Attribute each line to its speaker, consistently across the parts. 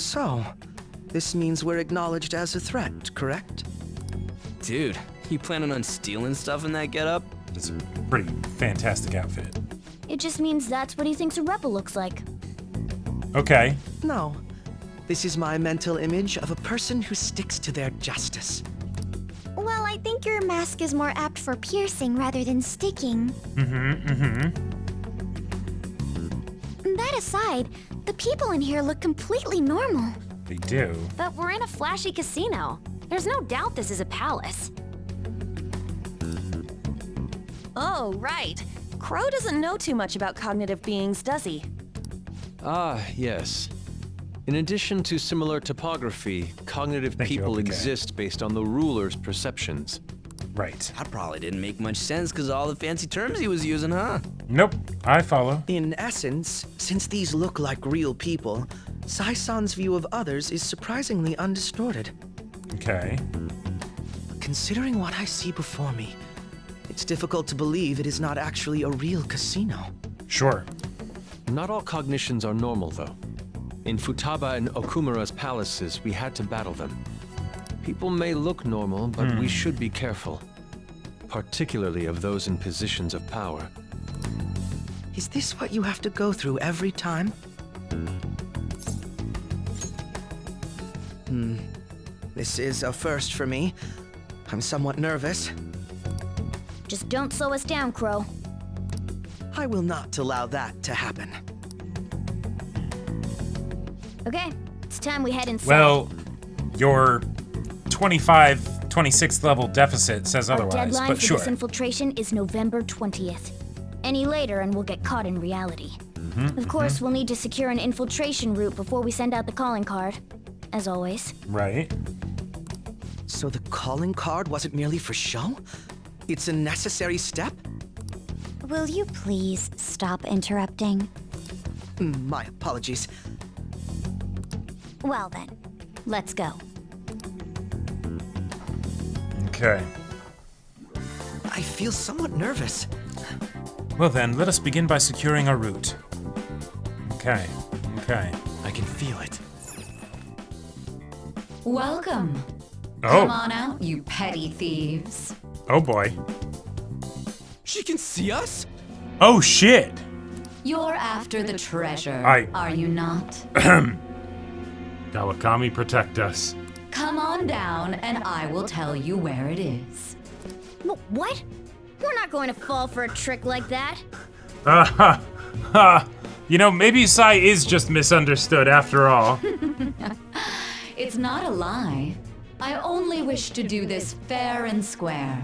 Speaker 1: So, this means we're acknowledged as a threat, correct?
Speaker 2: Dude, you planning on stealing stuff in that getup?
Speaker 3: It's a pretty fantastic outfit.
Speaker 4: It just means that's what he thinks a rebel looks like.
Speaker 3: Okay.
Speaker 1: No. This is my mental image of a person who sticks to their justice.
Speaker 5: Well, I think your mask is more apt for piercing rather than sticking. That aside, the people in here look completely normal.
Speaker 3: They do.
Speaker 4: But we're in a flashy casino. There's no doubt this is a palace.
Speaker 6: Oh, right. Crow doesn't know too much about cognitive beings, does he?
Speaker 2: Ah, yes. In addition to similar topography, cognitive
Speaker 3: Thank you,
Speaker 2: people
Speaker 3: OPK.
Speaker 2: exist based on the ruler's perceptions.
Speaker 3: Right.
Speaker 2: That probably didn't make much sense because of all the fancy terms he was using, huh?
Speaker 3: Nope. I follow.
Speaker 1: In essence, since these look like real people, Sai-san's view of others is surprisingly undistorted.
Speaker 3: Okay.
Speaker 1: Considering what I see before me, it's difficult to believe it is not actually a real casino.
Speaker 3: Sure.
Speaker 2: Not all cognitions are normal, though. In Futaba and Okumura's palaces, we had to battle them. People may look normal, but we should be careful. Particularly of those in positions of power.
Speaker 1: Is this what you have to go through every time? This is a first for me. I'm somewhat nervous.
Speaker 4: Just don't slow us down, Crow.
Speaker 1: I will not allow that to happen.
Speaker 4: Okay, it's time we head inside.
Speaker 3: Well, your 26th level deficit says
Speaker 4: Our
Speaker 3: otherwise,
Speaker 4: deadline
Speaker 3: but
Speaker 4: for
Speaker 3: sure.
Speaker 4: this infiltration is November 20th. Any later and we'll get caught in reality. Of course, we'll need to secure an infiltration route before we send out the calling card. As always.
Speaker 3: Right.
Speaker 1: So the calling card wasn't merely for show? It's a necessary step?
Speaker 5: Will you please stop interrupting?
Speaker 1: My apologies.
Speaker 5: Well then, let's go.
Speaker 3: Okay.
Speaker 1: I feel somewhat nervous.
Speaker 3: Well then, let us begin by securing our route. Okay. Okay.
Speaker 2: I can feel it.
Speaker 7: Welcome.
Speaker 3: Oh.
Speaker 7: Come on out, you petty thieves.
Speaker 3: Oh boy.
Speaker 2: She can see us?
Speaker 3: Oh shit.
Speaker 7: You're after the treasure,
Speaker 3: I-
Speaker 7: are you not?
Speaker 3: Kawakami, protect us.
Speaker 7: Come on down and I will tell you where it is.
Speaker 4: What? We're not going to fall for a trick like that.
Speaker 3: You know, maybe Sai is just misunderstood after all.
Speaker 7: It's not a lie. I only wish to do this fair and square.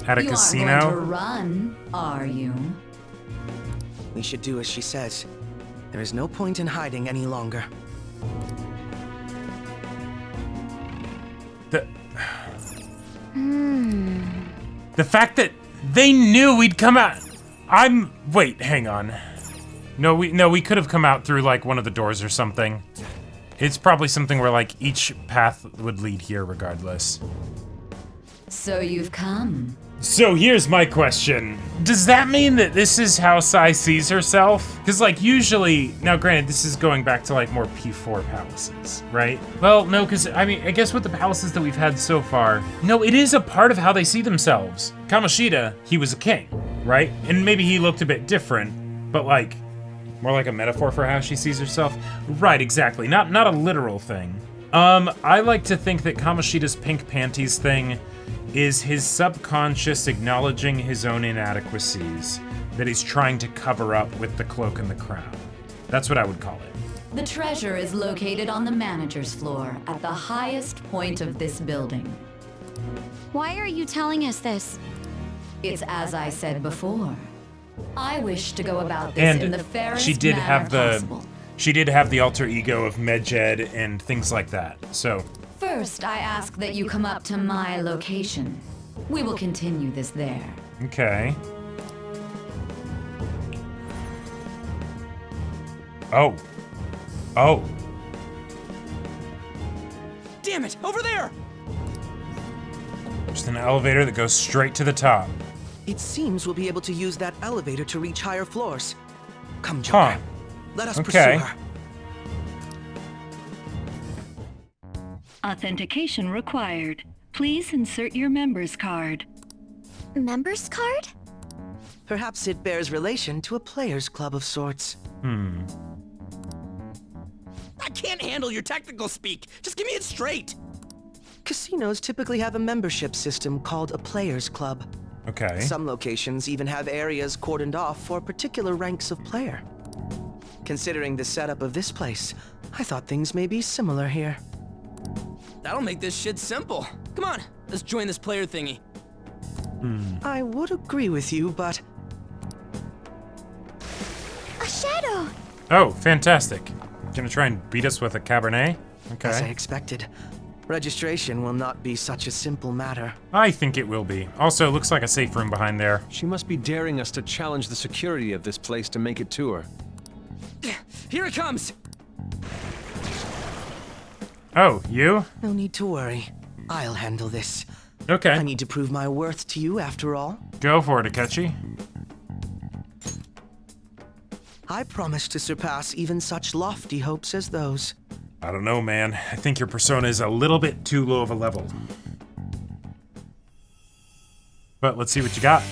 Speaker 3: At a
Speaker 7: You
Speaker 3: casino?
Speaker 7: aren't going to run, are you?
Speaker 1: We should do as she says. There is no point in hiding any longer.
Speaker 3: The fact that they knew we'd come out. Wait, hang on. No, we could have come out through like one of the doors or something. It's probably something where like each path would lead here regardless.
Speaker 7: So you've come.
Speaker 3: So here's my question. Does that mean that this is how Sai sees herself? Because like usually, now granted this is going back to like more P4 palaces, right? Well, no, because I mean, I guess with the palaces that we've had so far, no, it is a part of how they see themselves. Kamoshida, he was a king, right? And maybe he looked a bit different, but like, more like a metaphor for how she sees herself. Right, exactly, not a literal thing. I like to think that Kamoshida's pink panties thing is his subconscious acknowledging his own inadequacies that he's trying to cover up with the cloak and the crown. That's what I would call it.
Speaker 7: The treasure is located on the manager's floor at the highest point of this building.
Speaker 5: Why are you telling us this?
Speaker 7: It's as I said before. I wish to go about this in the
Speaker 3: And
Speaker 7: fairest
Speaker 3: she did have
Speaker 7: manner
Speaker 3: the
Speaker 7: possible.
Speaker 3: she did have the alter ego of Medjed and things like that. So
Speaker 7: First, I ask that you come up to my location. We will continue this there.
Speaker 3: okay. Oh.
Speaker 2: Damn it! Over there!
Speaker 3: Just an elevator that goes straight to the top.
Speaker 1: It seems we'll be able to use that elevator to reach higher floors. Come, Joker.
Speaker 3: Huh.
Speaker 1: Let us
Speaker 3: Okay.
Speaker 1: pursue her.
Speaker 8: Authentication required. Please insert your member's card.
Speaker 5: Member's card?
Speaker 1: Perhaps it bears relation to a players' club of sorts.
Speaker 9: I can't handle your technical speak. Just give me it straight.
Speaker 1: Casinos typically have a membership system called a players' club.
Speaker 3: Okay.
Speaker 1: Some locations even have areas cordoned off for particular ranks of player. Considering the setup of this place, I thought things may be similar here.
Speaker 9: That'll make this shit simple. Come on, let's join this player thingy.
Speaker 1: I would agree with you, but
Speaker 5: A shadow!
Speaker 3: Oh, fantastic. Gonna try and beat us with a Cabernet?
Speaker 1: as I
Speaker 3: Okay.
Speaker 1: expected, registration will not be such a simple matter.
Speaker 3: I think it will be. Also, looks like a safe room behind there.
Speaker 2: She must be daring us to challenge the security of this place to make it to her.
Speaker 9: Here it comes.
Speaker 3: Oh, you?
Speaker 1: No need to worry. I'll handle this. I
Speaker 3: Okay.
Speaker 1: need to prove my worth to you, after all.
Speaker 3: Go for it, Akechi.
Speaker 1: I promise to surpass even such lofty hopes as those.
Speaker 3: I don't know, man. I think your persona is a little bit too low of a level. But let's see what you got.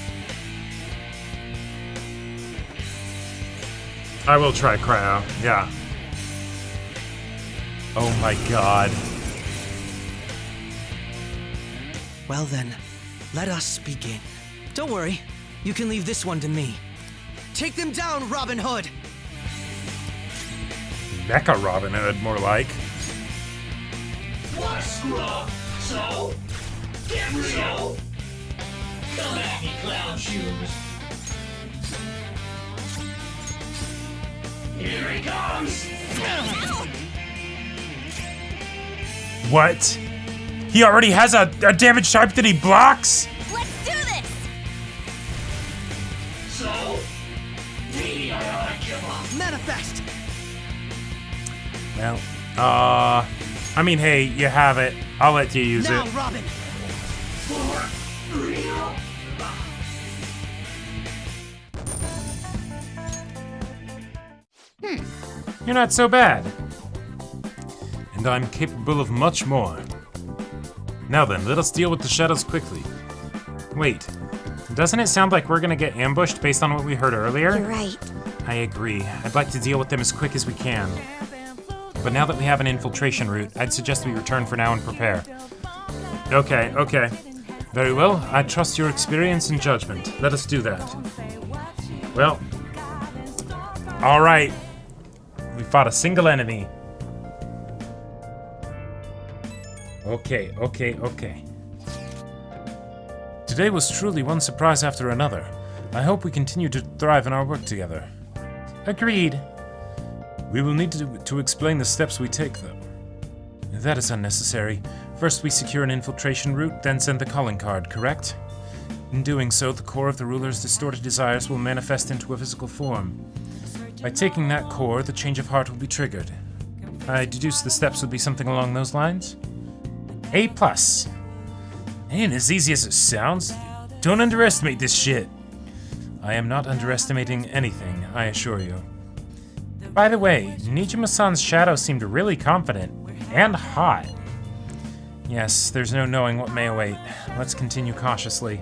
Speaker 3: I will try cryo, yeah. Oh my god.
Speaker 1: Well then, let us begin. Don't worry, you can leave this one to me. Take them down, Robin Hood!
Speaker 3: Mecha Robin Hood, more like.
Speaker 10: What, scrub? So? Get real? Come at me, clown shoes. Here he comes!
Speaker 3: What? He already has a damage type that he blocks?
Speaker 6: Let's do this!
Speaker 10: So? Meteorite killer.
Speaker 1: Manifest!
Speaker 3: Well, I mean, hey, you have it. I'll let you use
Speaker 1: Now,
Speaker 3: it.
Speaker 1: Robin!
Speaker 10: For real?
Speaker 3: You're not so bad. And I'm capable of much more. Now then, let us deal with the shadows quickly. Wait, doesn't it sound like we're gonna get ambushed based on what we heard earlier?
Speaker 5: You're right.
Speaker 3: I agree. I'd like to deal with them as quick as we can. But now that we have an infiltration route, I'd suggest we return for now and prepare. Okay, okay. Very well, I trust your experience and judgment. Let us do that. Well, alright. We fought a single enemy. Okay, okay, okay. Today was truly one surprise after another. I hope we continue to thrive in our work together. Agreed. We will need to explain the steps we take, though. That is unnecessary. First we secure an infiltration route, then send the calling card, correct? In doing so, the core of the ruler's distorted desires will manifest into a physical form. By taking that core, the change of heart will be triggered. I deduce the steps would be something along those lines? A+. Ain't as easy as it sounds. Don't underestimate this shit. I am not underestimating anything, I assure you. By the way, Nijima-san's shadow seemed really confident. And hot. Yes, there's no knowing what may await. Let's continue cautiously.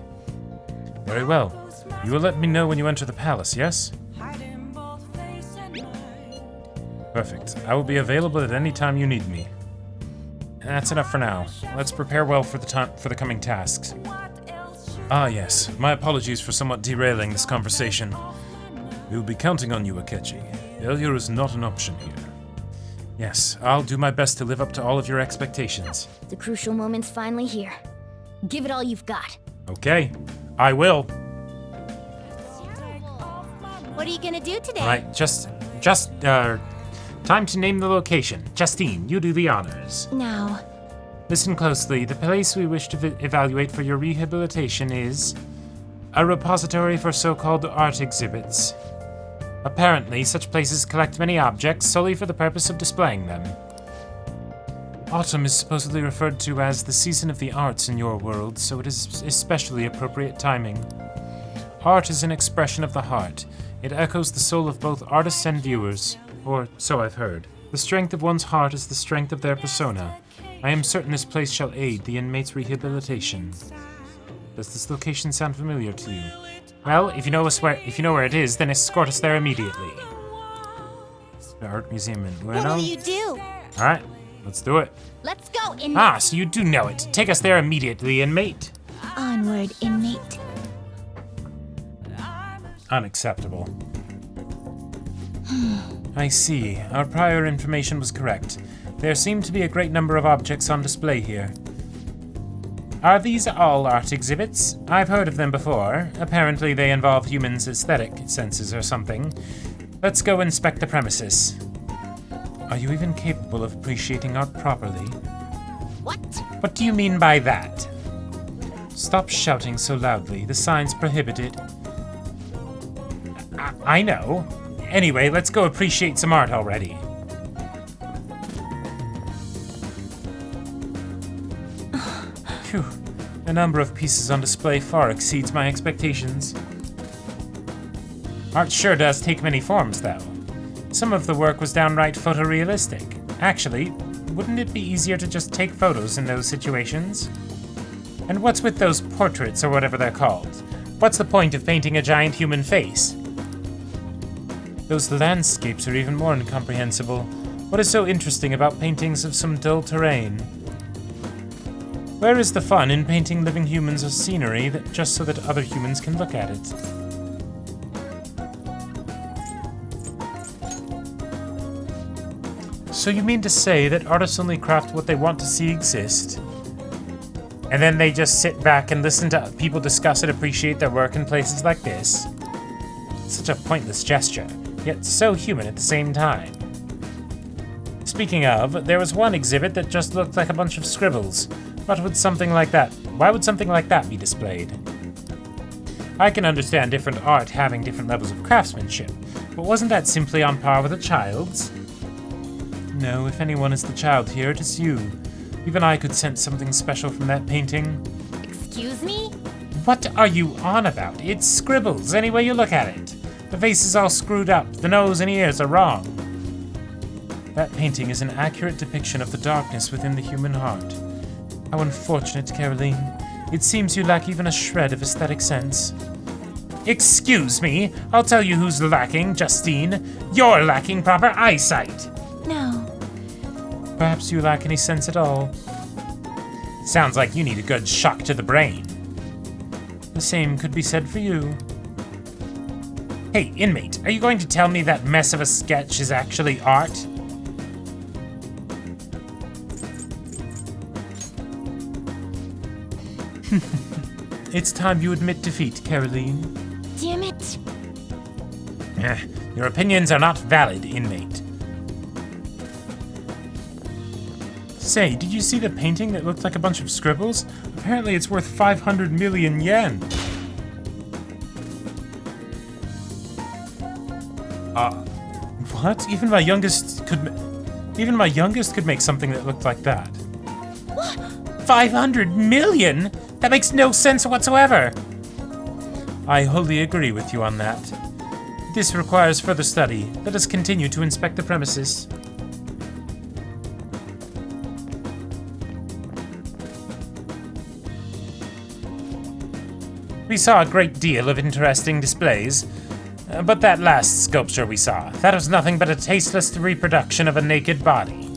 Speaker 3: Very well. You will let me know when you enter the palace, yes? Perfect. I will be available at any time you need me. That's enough for now. Let's prepare well for the coming tasks. Ah yes, my apologies for somewhat derailing this conversation. We will be counting on you, Akechi. Failure is not an option here. Yes, I'll do my best to live up to all of your expectations.
Speaker 4: The crucial moment's finally here. Give it all you've got.
Speaker 3: Okay, I will.
Speaker 5: What are you gonna do today?
Speaker 3: Right, time to name the location. Justine, you do the honors.
Speaker 5: Now,
Speaker 3: Listen closely. The place we wish to evaluate for your rehabilitation is a repository for so-called art exhibits. Apparently, such places collect many objects solely for the purpose of displaying them. Autumn is supposedly referred to as the season of the arts in your world, so it is especially appropriate timing. Art is an expression of the heart. It echoes the soul of both artists and viewers, or so I've heard. The strength of one's heart is the strength of their persona. I am certain this place shall aid the inmates' rehabilitation. Does this location sound familiar to you? Well, if you know where it is, then escort us there immediately. The art museum in Ueno.
Speaker 5: What will you do?
Speaker 3: All right, let's do it.
Speaker 5: Let's go, inmate.
Speaker 3: Ah, so you do know it. Take us there immediately, inmate.
Speaker 5: Onward, inmate.
Speaker 3: Unacceptable. I see. Our prior information was correct. There seem to be a great number of objects on display here. Are these all art exhibits? I've heard of them before. Apparently they involve humans' aesthetic senses or something. Let's go inspect the premises. Are you even capable of appreciating art properly?
Speaker 5: What?
Speaker 3: What do you mean by that? Stop shouting so loudly. The signs prohibit it. I know. Anyway, let's go appreciate some art already. Phew. The number of pieces on display far exceeds my expectations. Art sure does take many forms, though. Some of the work was downright photorealistic. Actually, wouldn't it be easier to just take photos in those situations? And what's with those portraits, or whatever they're called? What's the point of painting a giant human face? Those landscapes are even more incomprehensible. What is so interesting about paintings of some dull terrain? Where is the fun in painting living humans or scenery just so that other humans can look at it? So you mean to say that artists only craft what they want to see exist? And then they just sit back and listen to people discuss and appreciate their work in places like this? Such a pointless gesture, yet so human at the same time. Speaking of, there was one exhibit that just looked like a bunch of scribbles. Why would something like that be displayed? I can understand different art having different levels of craftsmanship, but wasn't that simply on par with a child's? No, if anyone is the child here, it is you. Even I could sense something special from that painting.
Speaker 5: Excuse me?
Speaker 3: What are you on about? It's scribbles, any way you look at it. The face is all screwed up, the nose and ears are wrong. That painting is an accurate depiction of the darkness within the human heart. How unfortunate, Caroline. It seems you lack even a shred of aesthetic sense. Excuse me, I'll tell you who's lacking, Justine. You're lacking proper eyesight.
Speaker 5: No.
Speaker 3: Perhaps you lack any sense at all. Sounds like you need a good shock to the brain. The same could be said for you. Hey, inmate, are you going to tell me that mess of a sketch is actually art? It's time you admit defeat, Caroline.
Speaker 5: Damn it.
Speaker 3: Your opinions are not valid, inmate. Say, did you see the painting that looked like a bunch of scribbles? Apparently it's worth 500 million yen. What? Even my youngest could make something that looked like that.
Speaker 5: What?
Speaker 3: 500 million? That makes no sense whatsoever. I wholly agree with you on that. This requires further study. Let us continue to inspect the premises. We saw a great deal of interesting displays, but that last sculpture we saw, that was nothing but a tasteless reproduction of a naked body.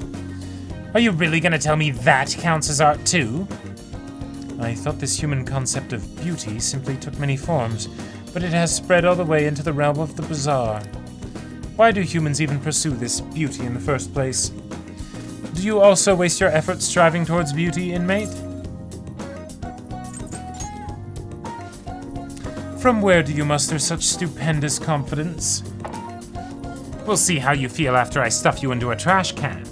Speaker 3: Are you really going to tell me that counts as art too? I thought this human concept of beauty simply took many forms, but it has spread all the way into the realm of the bizarre. Why do humans even pursue this beauty in the first place? Do you also waste your efforts striving towards beauty, inmate? From where do you muster such stupendous confidence? We'll see how you feel after I stuff you into a trash can.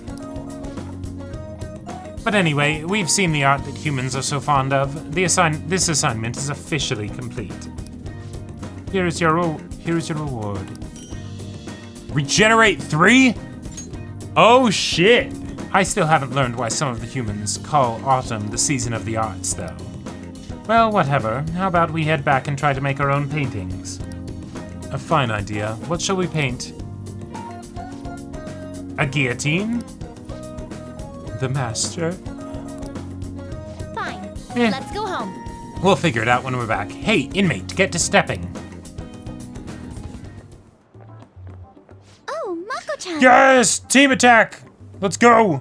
Speaker 3: But anyway, we've seen the art that humans are so fond of. This assignment is officially complete. Here is your reward. Regenerate 3? Oh shit! I still haven't learned why some of the humans call autumn the season of the arts, though. Well, whatever. How about we head back and try to make our own paintings? A fine idea. What shall we paint? A guillotine? The master?
Speaker 5: Let's go home.
Speaker 3: We'll figure it out when we're back. Hey, inmate, get to stepping.
Speaker 5: Oh, Mako-chan.
Speaker 3: Yes! Team attack! Let's go!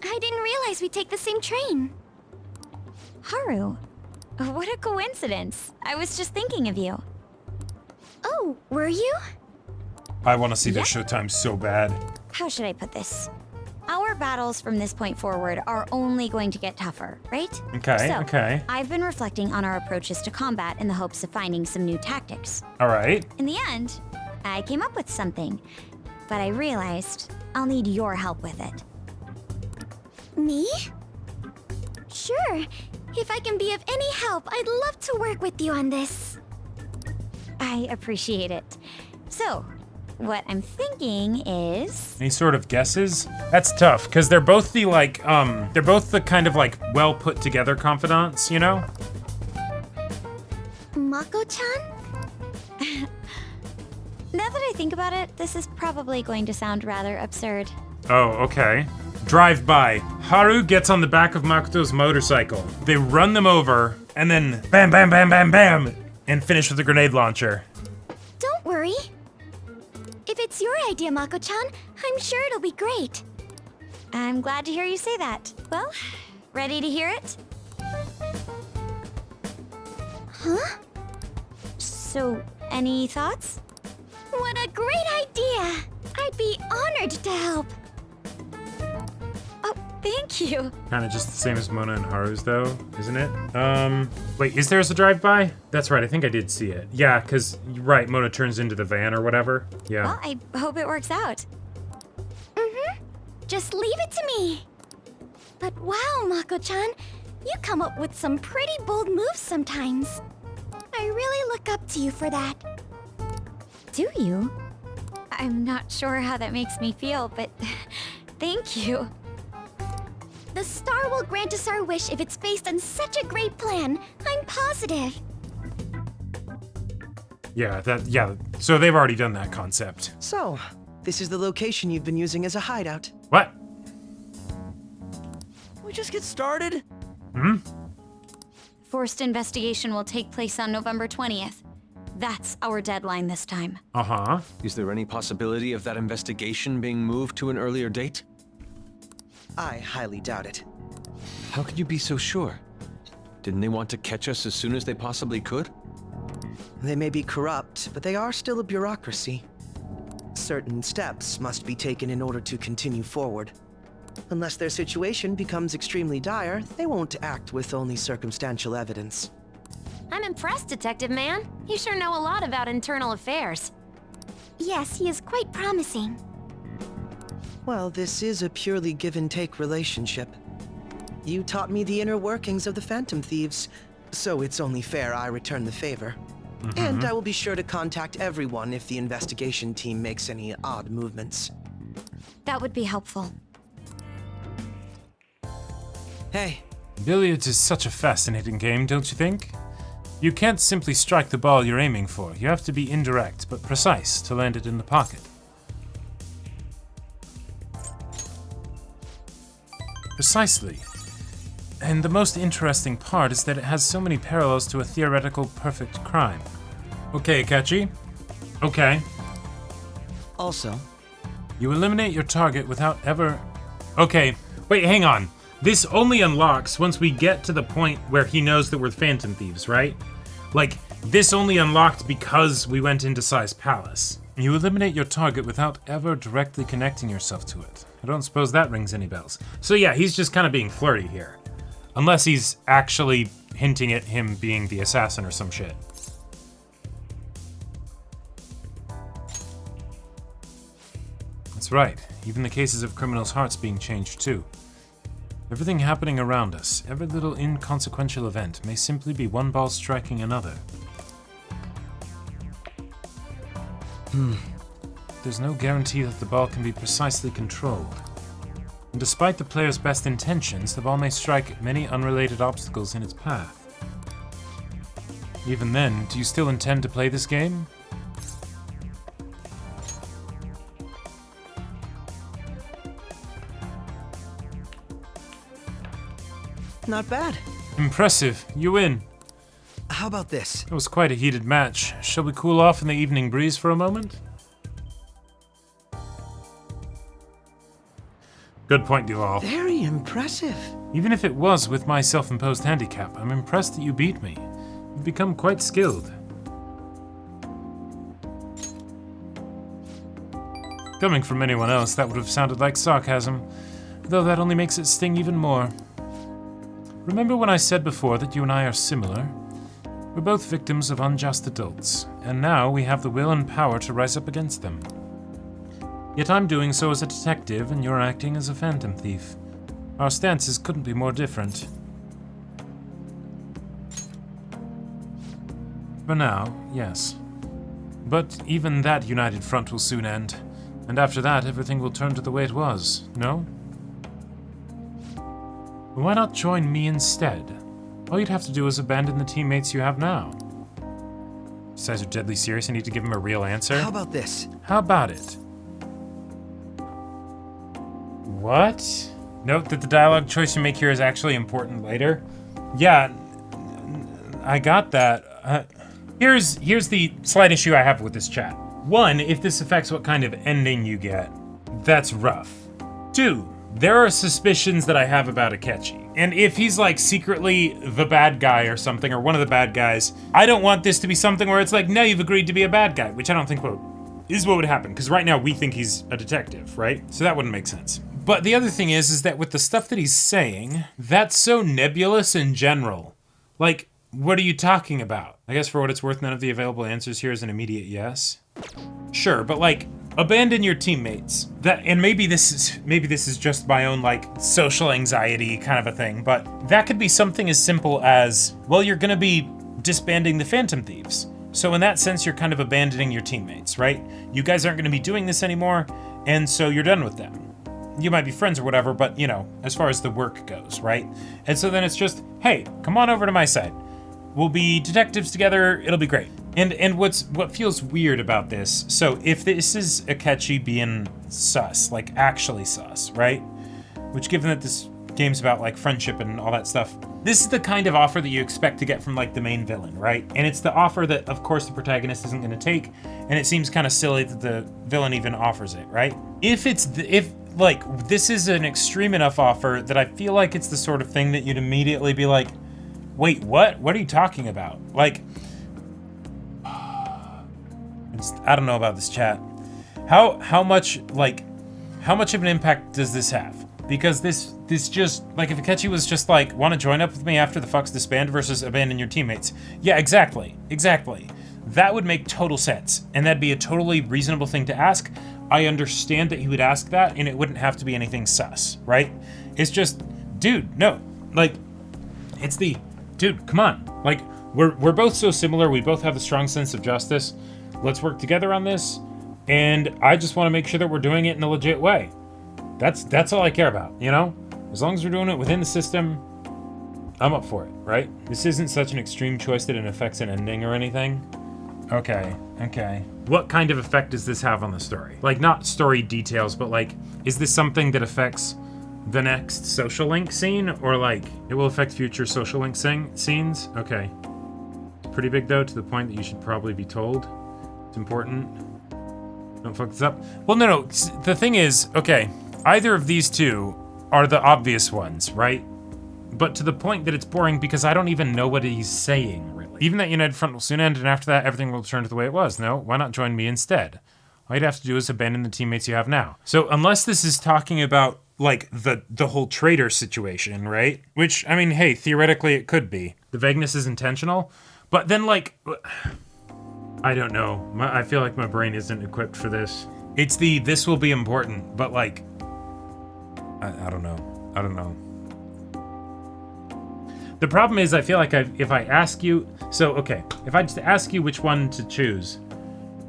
Speaker 5: I didn't realize we'd take the same train.
Speaker 4: Haru, what a coincidence. I was just thinking of you.
Speaker 5: Oh, were you?
Speaker 3: I want to see this showtime so bad.
Speaker 4: How should I put this? Our battles from this point forward are only going to get tougher, right?
Speaker 3: Okay, okay.
Speaker 4: I've been reflecting on our approaches to combat in the hopes of finding some new tactics.
Speaker 3: All right.
Speaker 4: In the end, I came up with something, but I realized I'll need your help with it.
Speaker 5: Me? Sure. If I can be of any help, I'd love to work with you on this.
Speaker 4: I appreciate it. So, what I'm thinking is...
Speaker 3: Any sort of guesses? That's tough, because they're both the, like, they're both the kind of, like, well-put-together confidants, you know?
Speaker 5: Mako-chan?
Speaker 4: Now that I think about it, this is probably going to sound rather absurd.
Speaker 3: Oh, okay. Drive by. Haru gets on the back of Makoto's motorcycle. They run them over, and then bam, bam, bam, bam, bam, and finish with a grenade launcher.
Speaker 5: Don't worry. If it's your idea, Mako-chan, I'm sure it'll be great.
Speaker 4: I'm glad to hear you say that. Well, ready to hear it?
Speaker 5: Huh?
Speaker 4: So, any thoughts?
Speaker 5: What a great idea! I'd be honored to help.
Speaker 4: Oh, thank you.
Speaker 3: Kind of just the same as Mona and Haru's, though, isn't it? Wait, is theirs a drive-by? That's right, I think I did see it. Yeah, because, right, Mona turns into the van or whatever. Yeah.
Speaker 4: Well, I hope it works out.
Speaker 5: Just leave it to me. But wow, Mako-chan, you come up with some pretty bold moves sometimes. I really look up to you for that.
Speaker 4: Do you? I'm not sure how that makes me feel, but thank you.
Speaker 5: The star will grant us our wish if it's based on such a great plan. I'm positive.
Speaker 3: Yeah, so they've already done that concept.
Speaker 1: So, this is the location you've been using as a hideout.
Speaker 3: What?
Speaker 1: We just get started?
Speaker 4: Forced investigation will take place on November 20th. That's our deadline this time.
Speaker 3: Uh-huh.
Speaker 2: Is there any possibility of that investigation being moved to an earlier date?
Speaker 1: I highly doubt it.
Speaker 2: How could you be so sure? Didn't they want to catch us as soon as they possibly could?
Speaker 1: They may be corrupt, but they are still a bureaucracy. Certain steps must be taken in order to continue forward. Unless their situation becomes extremely dire, they won't act with only circumstantial evidence.
Speaker 6: I'm impressed, Detective Man. You sure know a lot about internal affairs.
Speaker 5: Yes, he is quite promising.
Speaker 1: Well, this is a purely give-and-take relationship. You taught me the inner workings of the Phantom Thieves, so it's only fair I return the favor. And I will be sure to contact everyone if the investigation team makes any odd movements.
Speaker 4: That would be helpful.
Speaker 1: Hey,
Speaker 3: Billiards is such a fascinating game, don't you think? You can't simply strike the ball you're aiming for. You have to be indirect, but precise, to land it in the pocket. Precisely. And the most interesting part is that it has so many parallels to a theoretical perfect crime. Okay, Akechi. Okay.
Speaker 1: also,
Speaker 3: You eliminate your target without ever... Okay, wait, hang on. This only unlocks once we get to the point where he knows that we're Phantom Thieves, right? Like, this only unlocked because we went into Sai's palace. You eliminate your target without ever directly connecting yourself to it. I don't suppose that rings any bells. So yeah, he's just kind of being flirty here. Unless he's actually hinting at him being the assassin or some shit. That's right. Even the cases of criminals' hearts being changed too. Everything happening around us, every little inconsequential event, may simply be one ball striking another. There's no guarantee that the ball can be precisely controlled. And despite the player's best intentions, the ball may strike many unrelated obstacles in its path. Even then, do you still intend to play this game?
Speaker 1: not bad.
Speaker 3: Impressive. You win.
Speaker 1: How about this?
Speaker 3: It was quite a heated match. Shall we cool off in the evening breeze for a moment? Good point, Duval.
Speaker 1: Very impressive.
Speaker 3: Even if it was with my self-imposed handicap, I'm impressed that you beat me. You've become quite skilled. Coming from anyone else, that would have sounded like sarcasm, though that only makes it sting even more. Remember when I said before that you and I are similar? We're both victims of unjust adults, and now we have the will and power to rise up against them. Yet I'm doing so as a detective, and you're acting as a phantom thief. Our stances couldn't be more different. For now, yes. But even that united front will soon end, and after that everything will turn to the way it was, no? Why not join me instead? All you'd have to do is abandon the teammates you have now. These guys are deadly serious. I need to give him a real answer.
Speaker 1: How about this?
Speaker 3: How about it? What? Note that the dialogue choice you make here is actually important later. Yeah, I got that. Here's the slight issue I have with this chat. 1, if this affects what kind of ending you get, that's rough. 2, there are suspicions that I have about Akechi. And if he's like secretly the bad guy or something, or one of the bad guys, I don't want this to be something where it's like, now you've agreed to be a bad guy, which I don't think is what would happen, because right now we think he's a detective, right? So that wouldn't make sense. But the other thing is that with the stuff that he's saying, that's so nebulous in general. Like, what are you talking about? I guess for what it's worth, none of the available answers here is an immediate yes. Sure, but like, abandon your teammates. And maybe this is just my own like social anxiety kind of a thing, but that could be something as simple as, well, you're gonna be disbanding the Phantom Thieves. So in that sense, you're kind of abandoning your teammates, right? You guys aren't gonna be doing this anymore, and so you're done with them. You might be friends or whatever, but you know, as far as the work goes, right? And so then it's just, hey, come on over to my side. We'll be detectives together, it'll be great. And what feels weird about this, so if this is Akechi being sus, like actually sus, right? Which given that this game's about like friendship and all that stuff, this is the kind of offer that you expect to get from like the main villain, right? And it's the offer that of course the protagonist isn't gonna take, and it seems kind of silly that the villain even offers it, right? If like this is an extreme enough offer that I feel like it's the sort of thing that you'd immediately be like, wait, what? What are you talking about? Like, I don't know about this chat. How much of an impact does this have? Because this just, like, if Akechi was just like, want to join up with me after the fucks disband versus abandon your teammates. Yeah, exactly. That would make total sense, and that'd be a totally reasonable thing to ask. I understand that he would ask that, and it wouldn't have to be anything sus, right? It's just, dude, no. Like, it's the, dude, come on. Like, we're both so similar, we both have a strong sense of justice. Let's work together on this, and I just want to make sure that we're doing it in a legit way. That's all I care about, you know? As long as we're doing it within the system, I'm up for it, right? This isn't such an extreme choice that it affects an ending or anything. Okay. What kind of effect does this have on the story? Like, not story details, but like, is this something that affects the next social link scene? Or like, it will affect future social link scenes? Okay. Pretty big though, to the point that you should probably be told. It's important. Don't fuck this up. Well, no. The thing is, okay, either of these two are the obvious ones, right? But to the point that it's boring because I don't even know what he's saying, really. Even that united front will soon end, and after that, everything will return to the way it was. No, why not join me instead? All you'd have to do is abandon the teammates you have now. So unless this is talking about, like, the whole traitor situation, right? Which, I mean, hey, theoretically it could be. The vagueness is intentional, but then, like, I don't know. I feel like my brain isn't equipped for this. It's this will be important, but, like, I don't know. The problem is, I feel like if I ask you, so, okay, if I just ask you which one to choose,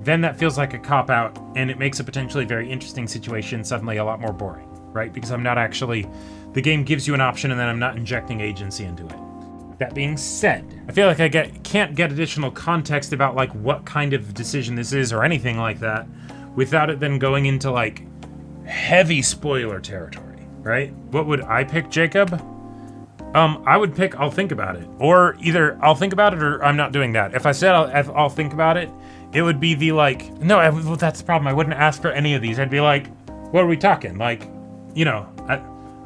Speaker 3: then that feels like a cop-out, and it makes a potentially very interesting situation suddenly a lot more boring, right? Because I'm not actually, the game gives you an option, and then I'm not injecting agency into it. That being said, I feel like I can't get additional context about, like, what kind of decision this is or anything like that without it then going into, like, heavy spoiler territory, right? What would I pick, Jacob? I would pick I'll think about it. Or either I'll think about it or I'm not doing that. If I said I'll think about it, it would be the like, no, well, that's the problem. I wouldn't ask for any of these. I'd be like, what are we talking? Like, you know,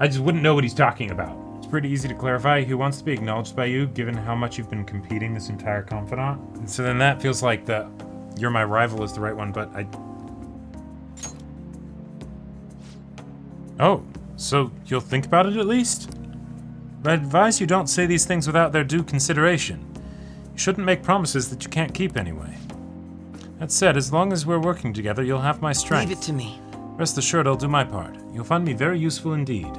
Speaker 3: I just wouldn't know what he's talking about. It's pretty easy to clarify who wants to be acknowledged by you, given how much you've been competing this entire confidant. And so then that feels like the you're my rival is the right one, but Oh, so you'll think about it at least? I advise you don't say these things without their due consideration. You shouldn't make promises that you can't keep anyway. That said, as long as we're working together, you'll have my strength.
Speaker 1: Leave it to me.
Speaker 3: Rest assured I'll do my part. You'll find me very useful indeed.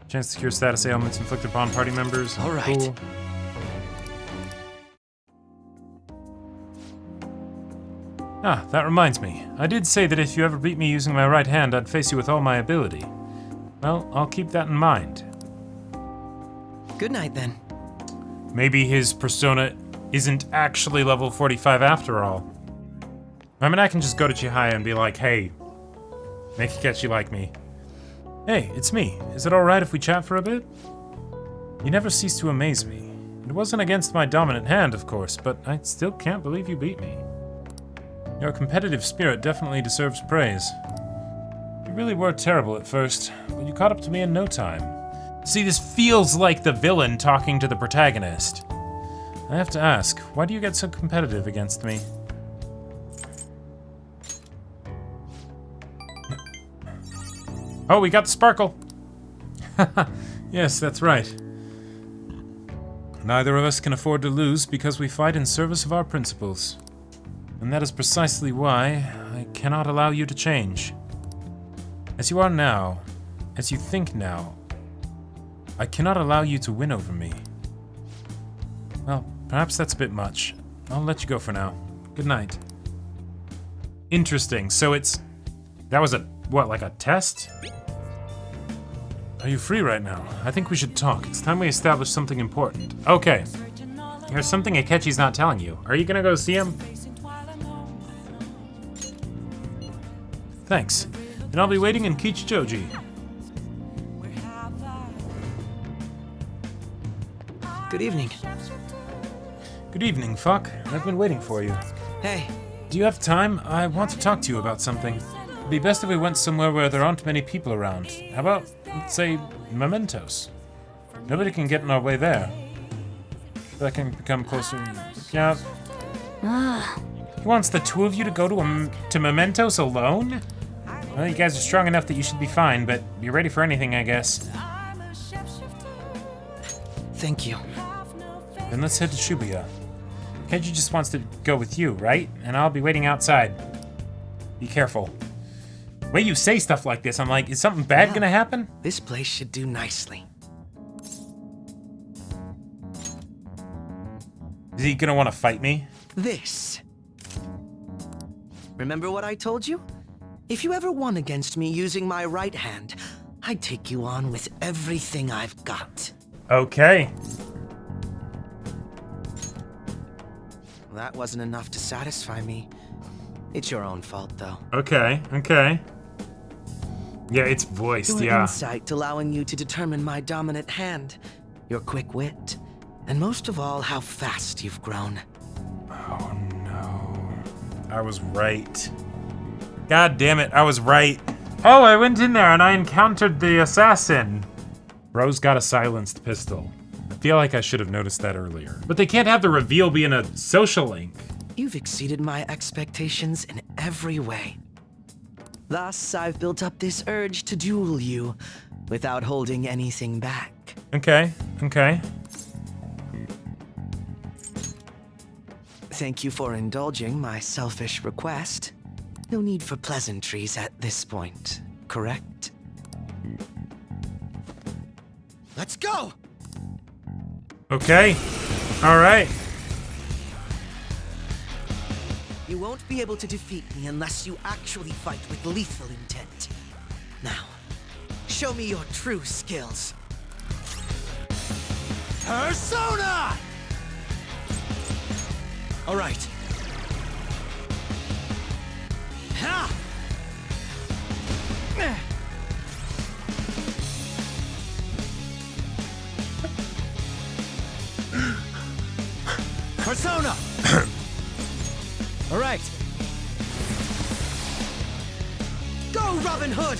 Speaker 3: Chance to cure status ailments inflicted upon party members.
Speaker 1: All right.
Speaker 3: Cool. Ah, that reminds me. I did say that if you ever beat me using my right hand, I'd face you with all my ability. Well, I'll keep that in mind.
Speaker 1: Good night, then.
Speaker 3: Maybe his persona isn't actually level 45 after all. I mean, I can just go to Chihaya and be like, hey, make Akechi like me. Hey, it's me. Is it alright if we chat for a bit? You never cease to amaze me. It wasn't against my dominant hand, of course, but I still can't believe you beat me. Your competitive spirit definitely deserves praise. You really were terrible at first, but you caught up to me in no time. See, this feels like the villain talking to the protagonist. I have to ask, why do you get so competitive against me? Oh, we got the sparkle! Yes, that's right. Neither of us can afford to lose because we fight in service of our principles. And that is precisely why I cannot allow you to change. As you are now, as you think now, I cannot allow you to win over me. Well, perhaps that's a bit much. I'll let you go for now. Good night. Interesting, so that was like a test? Are you free right now? I think we should talk. It's time we establish something important. Okay. Here's something Akechi's not telling you. Are you gonna go see him? Thanks. And I'll be waiting in Kichijoji.
Speaker 1: Good evening.
Speaker 3: Good evening, Fuck. I've been waiting for you.
Speaker 1: Hey.
Speaker 3: Do you have time? I want to talk to you about something. It'd be best if we went somewhere where there aren't many people around. How about, let's say, Mementos? Nobody can get in our way there. That can become closer. Yeah. He wants the two of you to go to Mementos alone? Well, you guys are strong enough that you should be fine, but be ready for anything, I guess.
Speaker 1: Thank you.
Speaker 3: Then let's head to Shibuya. Kenji just wants to go with you, right? And I'll be waiting outside. Be careful. The way you say stuff like this, I'm like, is something bad gonna happen?
Speaker 1: This place should do nicely.
Speaker 3: Is he gonna want to fight me?
Speaker 1: This. Remember what I told you? If you ever won against me using my right hand, I'd take you on with everything I've got.
Speaker 3: Okay.
Speaker 1: That wasn't enough to satisfy me. It's your own fault, though.
Speaker 3: Okay. Yeah, it's voiced,
Speaker 1: Your
Speaker 3: yeah.
Speaker 1: insight allowing you to determine my dominant hand, your quick wit, and most of all, how fast you've grown.
Speaker 3: Oh no. I was right. God damn it, I was right. Oh, I went in there and I encountered the assassin. Bro's got a silenced pistol. I feel like I should have noticed that earlier. But they can't have the reveal be in a social link.
Speaker 1: You've exceeded my expectations in every way. Thus, I've built up this urge to duel you without holding anything back.
Speaker 3: Okay.
Speaker 1: Thank you for indulging my selfish request. No need for pleasantries at this point, correct? Let's go!
Speaker 3: Okay. All right.
Speaker 1: You won't be able to defeat me unless you actually fight with lethal intent. Now, show me your true skills. Persona! All right.
Speaker 9: Persona! All right.
Speaker 1: Go, Robin Hood!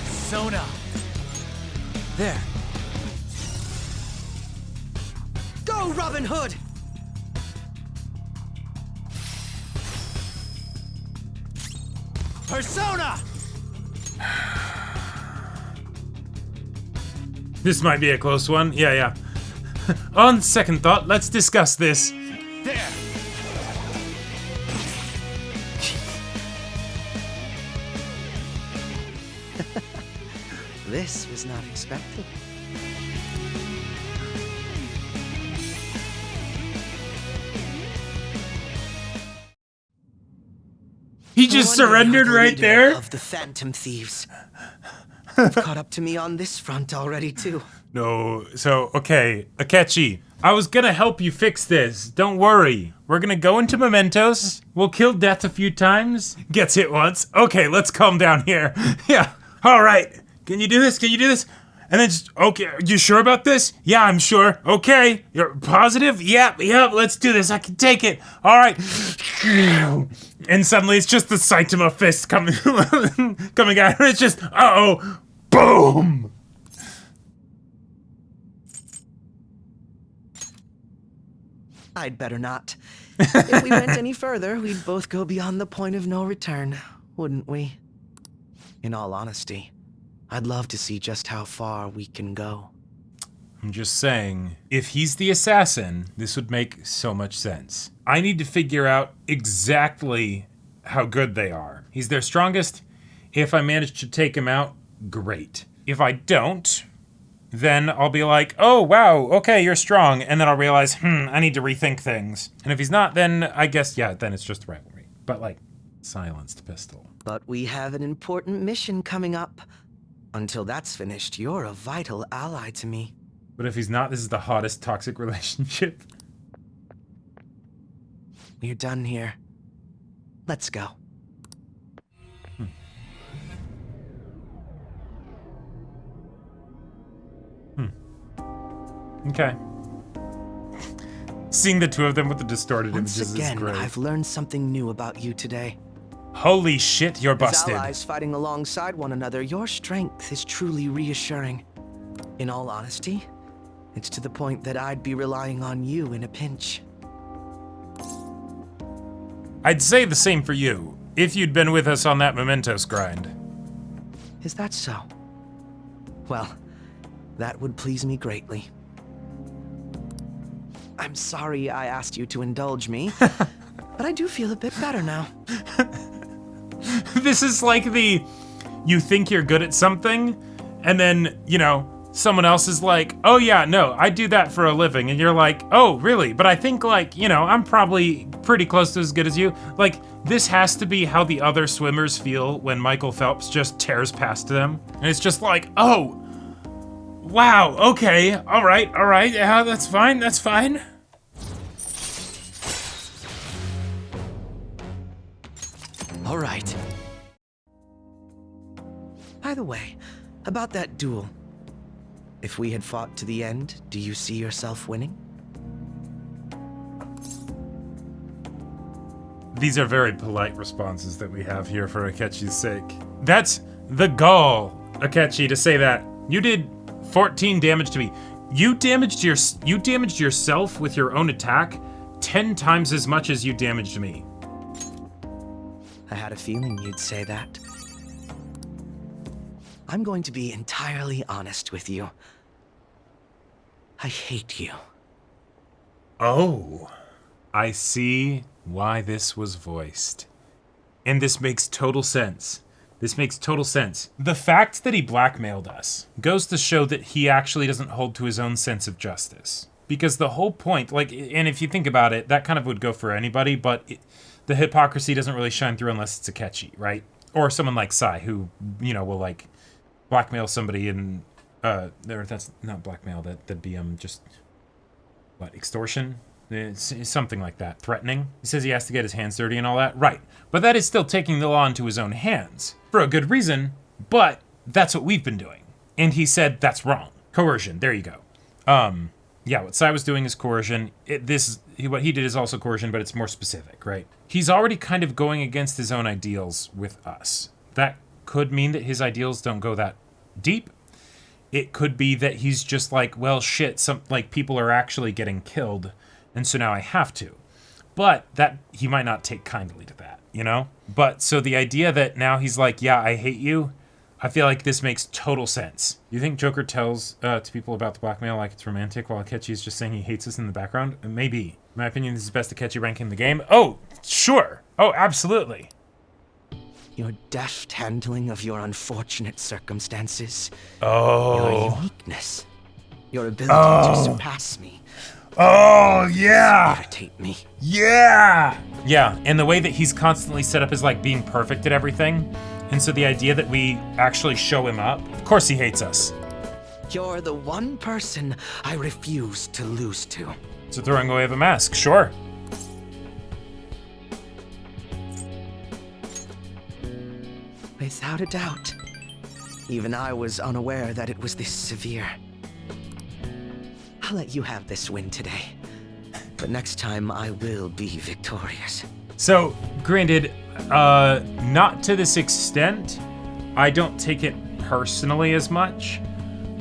Speaker 9: Persona! There.
Speaker 1: Go, Robin Hood!
Speaker 9: Persona!
Speaker 3: This might be a close one. Yeah. On second thought, let's discuss this.
Speaker 9: There.
Speaker 1: This was not expected.
Speaker 3: He just surrendered right there?
Speaker 1: Of the Phantom Thieves. You've caught up to me on this front already, too.
Speaker 3: No, so, okay, Akechi, I was gonna help you fix this. Don't worry. We're gonna go into Mementos. We'll kill Death a few times. Gets hit once. Okay, let's calm down here. Yeah, all right. Can you do this? Can you do this? And then just, okay, you sure about this? Yeah, I'm sure. Okay, you're positive? Yep, let's do this. I can take it. All right. And suddenly it's just the Saitama fist coming out. It's just, uh-oh, boom.
Speaker 1: I'd better not. If we went any further, we'd both go beyond the point of no return, wouldn't we? In all honesty, I'd love to see just how far we can go.
Speaker 3: I'm just saying, if he's the assassin, this would make so much sense. I need to figure out exactly how good they are. He's their strongest. If I manage to take him out, great. If I don't, then I'll be like, oh, wow, okay, you're strong. And then I'll realize, I need to rethink things. And if he's not, then I guess, yeah, then it's just rivalry. But like, silenced pistol.
Speaker 1: But we have an important mission coming up. Until that's finished, you're a vital ally to me.
Speaker 3: But if he's not, this is the hottest toxic relationship.
Speaker 1: We're done here. Let's go.
Speaker 3: Okay. Seeing the two of them with the distorted
Speaker 1: Once
Speaker 3: images
Speaker 1: again,
Speaker 3: is great.
Speaker 1: I've learned something new about you today.
Speaker 3: Holy shit, you're busted.
Speaker 1: As allies fighting alongside one another, your strength is truly reassuring. In all honesty, it's to the point that I'd be relying on you in a pinch.
Speaker 3: I'd say the same for you, if you'd been with us on that Mementos grind.
Speaker 1: Is that so? Well, that would please me greatly. I'm sorry I asked you to indulge me, but I do feel a bit better now.
Speaker 3: This is like the, you think you're good at something, and then, you know, someone else is like, oh yeah, no, I do that for a living, and you're like, oh, really? But I think, like, you know, I'm probably pretty close to as good as you. Like, this has to be how the other swimmers feel when Michael Phelps just tears past them. And it's just like, oh, wow, okay, all right, yeah, that's fine.
Speaker 1: All right. By the way, about that duel. If we had fought to the end, do you see yourself winning?
Speaker 3: These are very polite responses that we have here for Akechi's sake. That's the gall, Akechi, to say that. You did 14 damage to me. You damaged yourself with your own attack 10 times as much as you damaged me.
Speaker 1: I had a feeling you'd say that. I'm going to be entirely honest with you. I hate you.
Speaker 3: Oh, I see why this was voiced. And this makes total sense. The fact that he blackmailed us goes to show that he actually doesn't hold to his own sense of justice. Because the whole point, like, and if you think about it, that kind of would go for anybody, but the hypocrisy doesn't really shine through unless it's Akechi, right? Or someone like Sai, who, you know, will, like, blackmail somebody and, or that's not blackmail, that'd be, just what, extortion? It's something like that. Threatening. He says he has to get his hands dirty and all that. Right. But that is still taking the law into his own hands. For a good reason, but that's what we've been doing. And he said that's wrong. Coercion. There you go. Yeah, what Sai was doing is coercion. What he did is also coercion, but it's more specific, right? He's already kind of going against his own ideals with us. That could mean that his ideals don't go that deep. It could be that he's just like, well, shit, people are actually getting killed, and so now I have to. But that he might not take kindly to that, you know? But so the idea that now he's like, yeah, I hate you, I feel like this makes total sense. You think Joker tells to people about the blackmail like it's romantic while Akechi is just saying he hates us in the background? Maybe. In my opinion, this is best Akechi ranking in the game. Oh, sure. Oh, absolutely.
Speaker 1: Your deft handling of your unfortunate circumstances.
Speaker 3: Oh.
Speaker 1: Your uniqueness. Your ability to surpass me.
Speaker 3: Oh, yeah.
Speaker 1: Irritate me.
Speaker 3: Yeah. Yeah, and the way that he's constantly set up as like being perfect at everything. And so the idea that we actually show him up, of course he hates us.
Speaker 1: You're the one person I refuse to lose to.
Speaker 3: So throwing away of a mask, sure.
Speaker 1: Without a doubt. Even I was unaware that it was this severe. I'll let you have this win today. But next time I will be victorious.
Speaker 3: So, granted, not to this extent. I don't take it personally as much.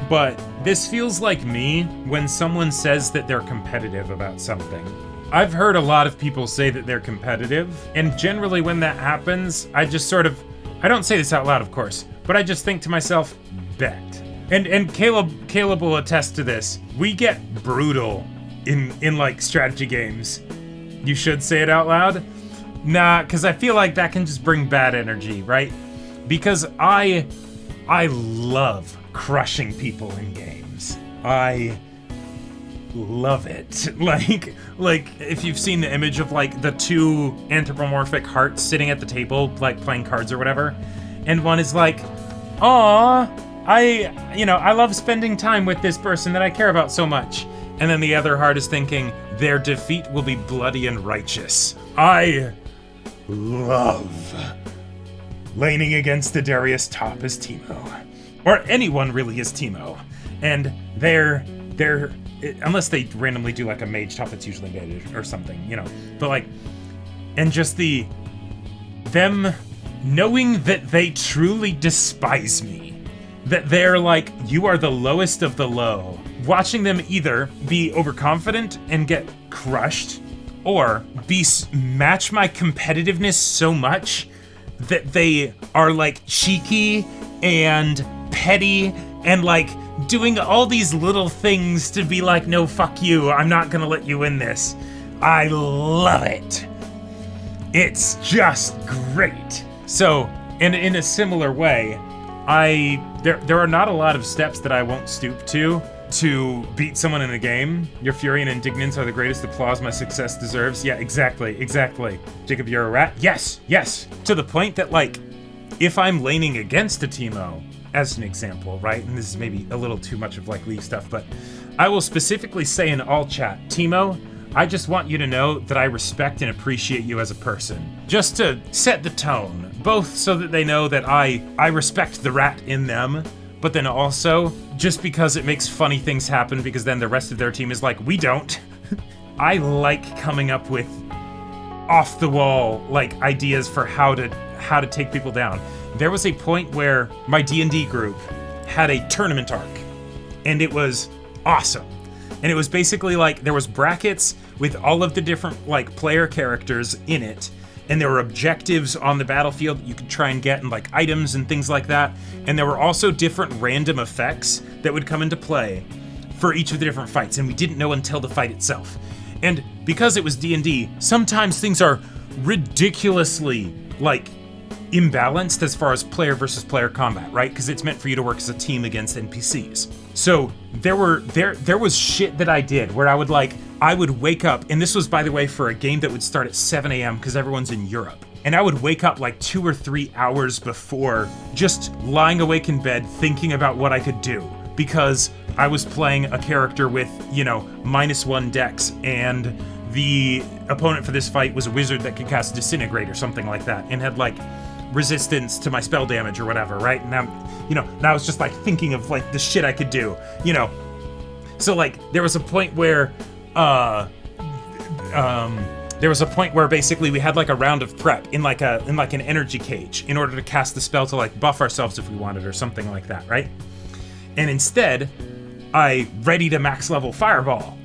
Speaker 3: But this feels like me when someone says that they're competitive about something. I've heard a lot of people say that they're competitive, and generally when that happens, I just sort of, I don't say this out loud, of course, but I just think to myself, bet. And Caleb will attest to this. We get brutal in like strategy games. You should say it out loud. Nah, because I feel like that can just bring bad energy, right? Because I love crushing people in games. I love it. Like if you've seen the image of like the two anthropomorphic hearts sitting at the table, like playing cards or whatever, and one is like, "Aw, I love spending time with this person that I care about so much," and then the other heart is thinking, "Their defeat will be bloody and righteous." I love laning against the Darius top as Teemo. Or anyone really is Teemo. And they're unless they randomly do like a mage top that's usually made or something, you know. But like, and just them knowing that they truly despise me. That they're like, you are the lowest of the low. Watching them either be overconfident and get crushed, or match my competitiveness so much that they are like cheeky and petty and like doing all these little things to be like, no, fuck you, I'm not gonna let you win this. I love it. It's just great. So, in a similar way, there are not a lot of steps that I won't stoop to beat someone in a game. Your fury and indignance are the greatest applause my success deserves. Yeah, exactly. Jacob, you're a rat? Yes. To the point that, like, if I'm laning against a Teemo, as an example, right? And this is maybe a little too much of, like, League stuff, but I will specifically say in all chat, Teemo, I just want you to know that I respect and appreciate you as a person. Just to set the tone, both so that they know that I respect the rat in them, but then also just because it makes funny things happen because then the rest of their team is like, we don't. I like coming up with off the wall like ideas for how to take people down. There was a point where my D&D group had a tournament arc, and it was awesome. And it was basically like there was brackets with all of the different like player characters in it, and there were objectives on the battlefield that you could try and get, and like items and things like that. And there were also different random effects that would come into play for each of the different fights, and we didn't know until the fight itself. And because it was D&D, sometimes things are ridiculously like imbalanced as far as player versus player combat, right? Because it's meant for you to work as a team against NPCs. So there was shit that I did where I would wake up, and this was, by the way, for a game that would start at 7 a.m. because everyone's in Europe. And I would wake up like 2 or 3 hours before, just lying awake in bed thinking about what I could do, because I was playing a character with, you know, -1 dex, and the opponent for this fight was a wizard that could cast Disintegrate or something like that, and had like resistance to my spell damage or whatever, right? And I'm, you know, now I was just like thinking of like the shit I could do, you know. So like there was a point where basically we had like a round of prep in like an energy cage in order to cast the spell to like buff ourselves if we wanted or something like that, right? And instead, I readied a max level fireball,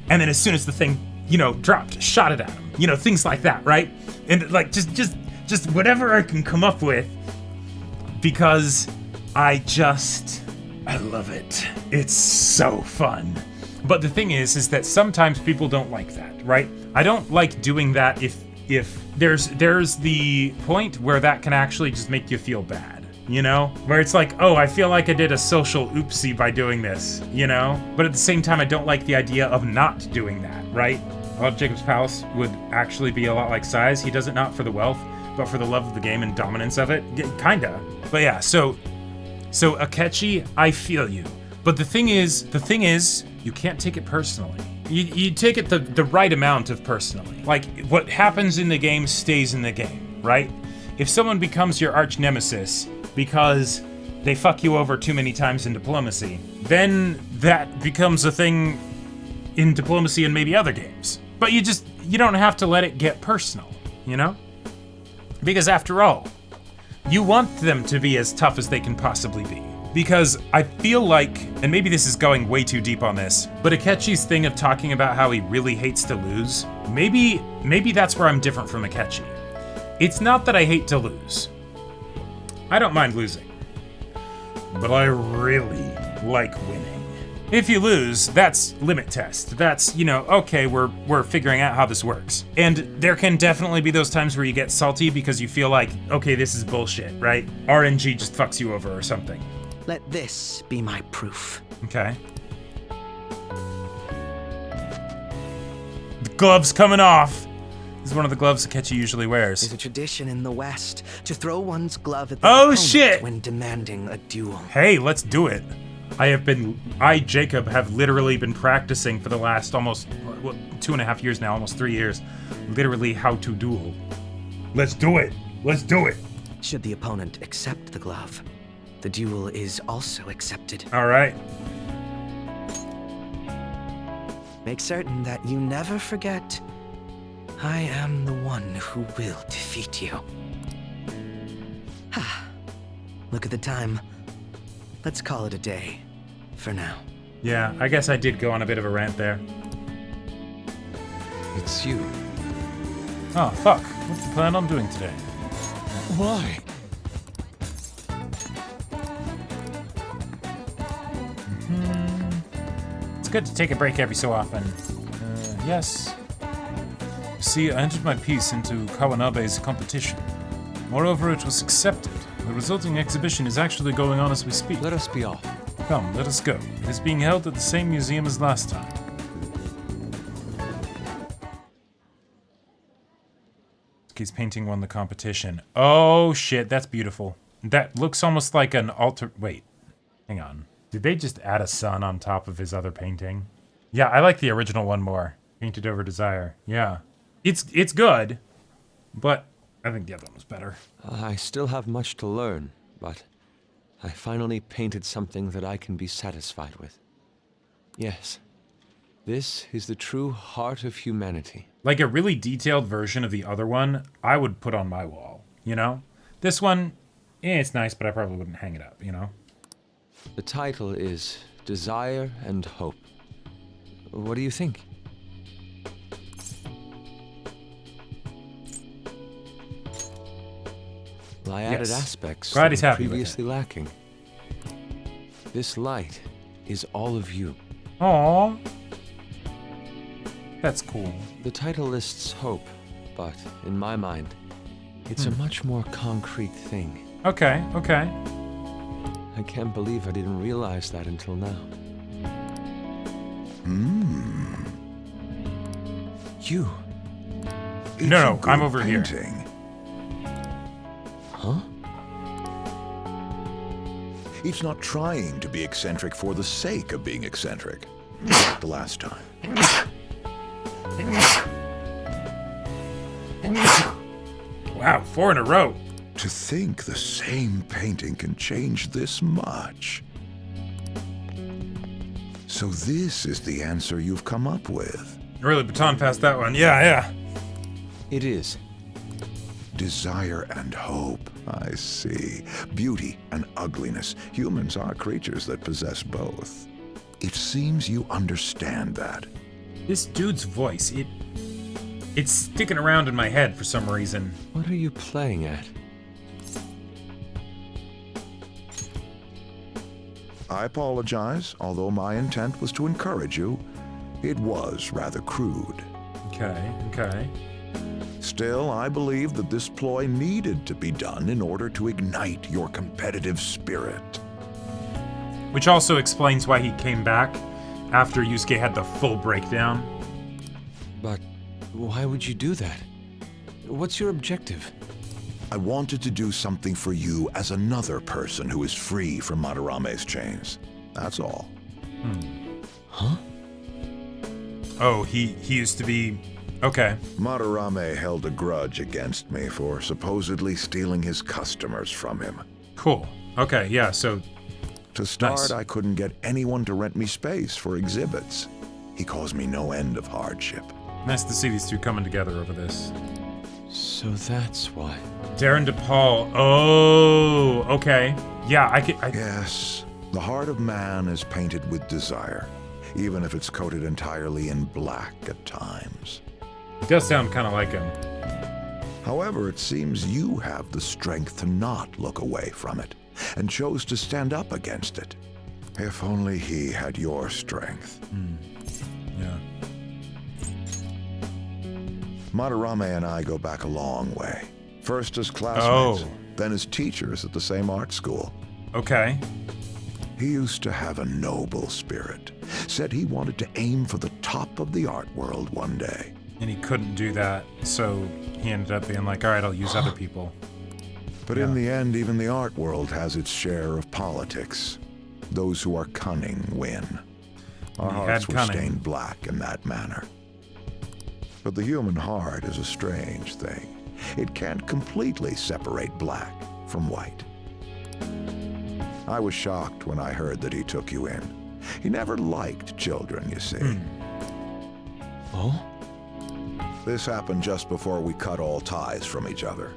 Speaker 3: and then as soon as the thing, you know, dropped, shot it at him, you know, things like that, right? And like just whatever I can come up with, because I love it. It's so fun. But the thing is that sometimes people don't like that, right? I don't like doing that if there's the point where that can actually just make you feel bad, you know? Where it's like, oh, I feel like I did a social oopsie by doing this, you know? But at the same time, I don't like the idea of not doing that, right? A lot of Jacob's Palace would actually be a lot like Sai's. He does it not for the wealth, but for the love of the game and dominance of it. Kinda. But yeah, so Akechi, I feel you. But the thing is, you can't take it personally. You take it the right amount of personally. Like, what happens in the game stays in the game, right? If someone becomes your arch nemesis because they fuck you over too many times in diplomacy, then that becomes a thing in diplomacy and maybe other games. But you don't have to let it get personal, you know? Because after all, you want them to be as tough as they can possibly be. Because I feel like, and maybe this is going way too deep on this, but Akechi's thing of talking about how he really hates to lose, maybe that's where I'm different from Akechi. It's not that I hate to lose. I don't mind losing. But I really like winning. If you lose, that's limit test. That's, you know, okay, we're figuring out how this works. And there can definitely be those times where you get salty because you feel like, okay, this is bullshit, right? RNG just fucks you over or something.
Speaker 1: Let this be my proof.
Speaker 3: Okay. The glove's coming off. This is one of the gloves Akechi usually wears.
Speaker 1: There's a tradition in the West to throw one's glove at the
Speaker 3: opponent shit
Speaker 1: when demanding a duel.
Speaker 3: Hey, let's do it. Jacob, have literally been practicing for the last almost 2.5 years now, almost 3 years, literally how to duel. Let's do it. Let's do it.
Speaker 1: Should the opponent accept the glove, the duel is also accepted.
Speaker 3: All right.
Speaker 1: Make certain that you never forget, I am the one who will defeat you. Look at the time. Let's call it a day, for now.
Speaker 3: Yeah, I guess I did go on a bit of a rant there.
Speaker 2: It's you.
Speaker 3: Oh, fuck. What's the plan on doing today?
Speaker 2: Why?
Speaker 3: It's good to take a break every so often. Yes. See, I entered my piece into Kawanabe's competition. Moreover, it was accepted. The resulting exhibition is actually going on as we speak.
Speaker 2: Let us be off.
Speaker 3: Come, let us go. It is being held at the same museum as last time. Yusuke's painting won the competition. Oh shit, that's beautiful. That looks almost like an altar. Wait, hang on. Did they just add a sun on top of his other painting? Yeah, I like the original one more. Painted over Desire. Yeah. It's good, but I think the other one was better.
Speaker 2: I still have much to learn, but I finally painted something that I can be satisfied with. Yes, this is the true heart of humanity.
Speaker 3: Like a really detailed version of the other one, I would put on my wall, you know? This one, it's nice, but I probably wouldn't hang it up, you know?
Speaker 2: The title is Desire and Hope. What do you think? I added aspects
Speaker 3: Glad he's
Speaker 2: that were
Speaker 3: happy with
Speaker 2: previously lacking. This light is all of you.
Speaker 3: Aww. That's cool.
Speaker 2: The title lists hope, but in my mind, it's a much more concrete thing.
Speaker 3: Okay, okay.
Speaker 2: I can't believe I didn't realize that until now. You.
Speaker 3: No, I'm over here.
Speaker 2: Huh?
Speaker 11: It's not trying to be eccentric for the sake of being eccentric. Like the last time.
Speaker 3: Wow, 4 in a row.
Speaker 11: To think the same painting can change this much. So this is the answer you've come up with.
Speaker 3: Really baton passed that one. Yeah.
Speaker 2: It is.
Speaker 11: Desire and hope. I see. Beauty and ugliness. Humans are creatures that possess both. It seems you understand that.
Speaker 3: This dude's voice, it's sticking around in my head for some reason.
Speaker 2: What are you playing at?
Speaker 11: I apologize, although my intent was to encourage you. It was rather crude.
Speaker 3: Okay.
Speaker 11: Still, I believe that this ploy needed to be done in order to ignite your competitive spirit.
Speaker 3: Which also explains why he came back after Yusuke had the full breakdown.
Speaker 2: But why would you do that? What's your objective?
Speaker 11: I wanted to do something for you as another person who is free from Madarame's chains. That's all.
Speaker 2: Huh?
Speaker 3: Oh, he used to be... Okay.
Speaker 11: Madarame held a grudge against me for supposedly stealing his customers from him.
Speaker 3: Cool. Okay, yeah, so...
Speaker 11: To start,
Speaker 3: nice.
Speaker 11: I couldn't get anyone to rent me space for exhibits. He caused me no end of hardship.
Speaker 3: Nice to see these two coming together over this.
Speaker 2: So that's why.
Speaker 3: Darren DePaul. Oh, okay. Yeah, I could...
Speaker 11: Yes, the heart of man is painted with desire, even if it's coated entirely in black at times.
Speaker 3: It does sound kind of like him.
Speaker 11: However, it seems you have the strength to not look away from it, and chose to stand up against it. If only he had your strength.
Speaker 3: Yeah.
Speaker 11: Madarame and I go back a long way. First as classmates, then as teachers at the same art school.
Speaker 3: Okay.
Speaker 11: He used to have a noble spirit. Said he wanted to aim for the top of the art world one day.
Speaker 3: And he couldn't do that, so he ended up being like, all right, I'll use other people.
Speaker 11: But in the end, even the art world has its share of politics. Those who are cunning win. Our hearts were stained black in that manner. But the human heart is a strange thing. It can't completely separate black from white. I was shocked when I heard that he took you in. He never liked children, you see.
Speaker 2: Oh?
Speaker 11: This happened just before we cut all ties from each other.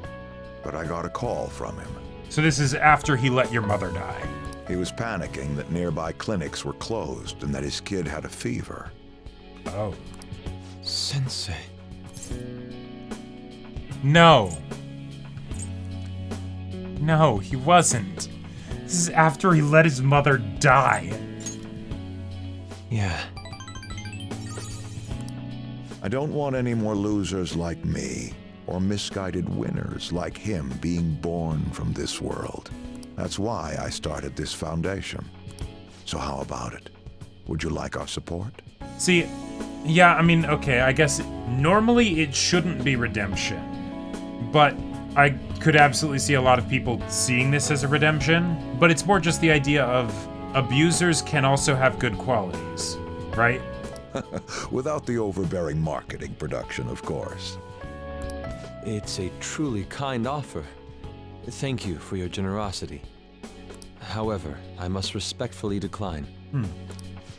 Speaker 11: But I got a call from him.
Speaker 3: So this is after he let your mother die.
Speaker 11: He was panicking that nearby clinics were closed and that his kid had a fever.
Speaker 3: Oh.
Speaker 2: Sensei.
Speaker 3: No. No, he wasn't. This is after he let his mother die.
Speaker 2: Yeah.
Speaker 11: I don't want any more losers like me, or misguided winners like him being born from this world. That's why I started this foundation. So how about it? Would you like our support?
Speaker 3: See, yeah, I mean, okay, I guess normally it shouldn't be redemption, but I could absolutely see a lot of people seeing this as a redemption, but it's more just the idea of abusers can also have good qualities, right?
Speaker 11: Without the overbearing marketing production, of course.
Speaker 2: It's a truly kind offer. Thank you for your generosity. However, I must respectfully decline.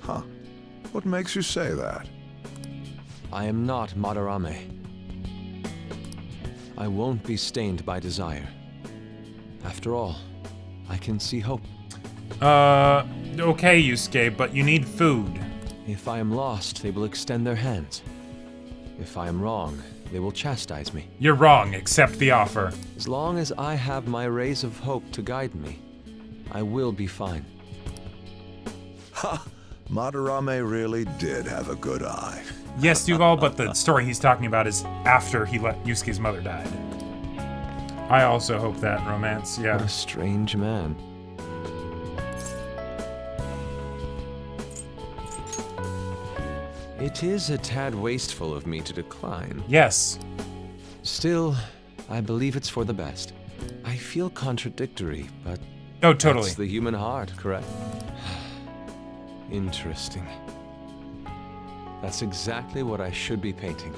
Speaker 11: Huh. What makes you say that?
Speaker 2: I am not Madarame. I won't be stained by desire. After all, I can see hope.
Speaker 3: Okay, Yusuke, but you need food.
Speaker 2: If I am lost, they will extend their hands. If I am wrong, they will chastise me.
Speaker 3: You're wrong, accept the offer.
Speaker 2: As long as I have my rays of hope to guide me, I will be fine.
Speaker 11: Ha! Madarame really did have a good eye.
Speaker 3: Yes, Duval, but the story he's talking about is after he let Yusuke's mother died. I also hope that romance, yeah.
Speaker 2: What a strange man. It is a tad wasteful of me to decline.
Speaker 3: Yes.
Speaker 2: Still, I believe it's for the best. I feel contradictory, but
Speaker 3: Oh, totally.
Speaker 2: That's the human heart, correct? Interesting. That's exactly what I should be painting.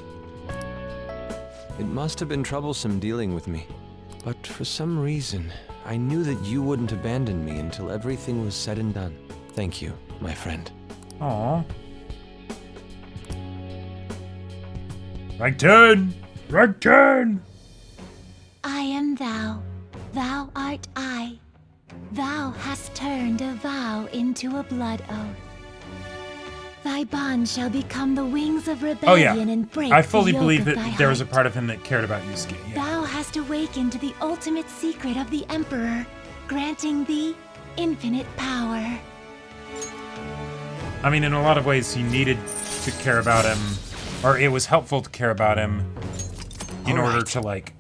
Speaker 2: It must have been troublesome dealing with me. But for some reason, I knew that you wouldn't abandon me until everything was said and done. Thank you, my friend.
Speaker 3: Aww. Rank 10! Rank 10!
Speaker 5: I am thou, thou art I. Thou hast turned a vow into a blood oath. Thy bond shall become the wings of rebellion and break
Speaker 3: I fully
Speaker 5: the yoke
Speaker 3: believe
Speaker 5: of
Speaker 3: that
Speaker 5: thy
Speaker 3: there was a
Speaker 5: heart.
Speaker 3: part of him that cared about Yusuke. Yeah.
Speaker 5: Thou hast awakened to the ultimate secret of the Emperor, granting thee infinite power.
Speaker 3: I mean, in a lot of ways, he needed to care about him, or it was helpful to care about him in order to, like,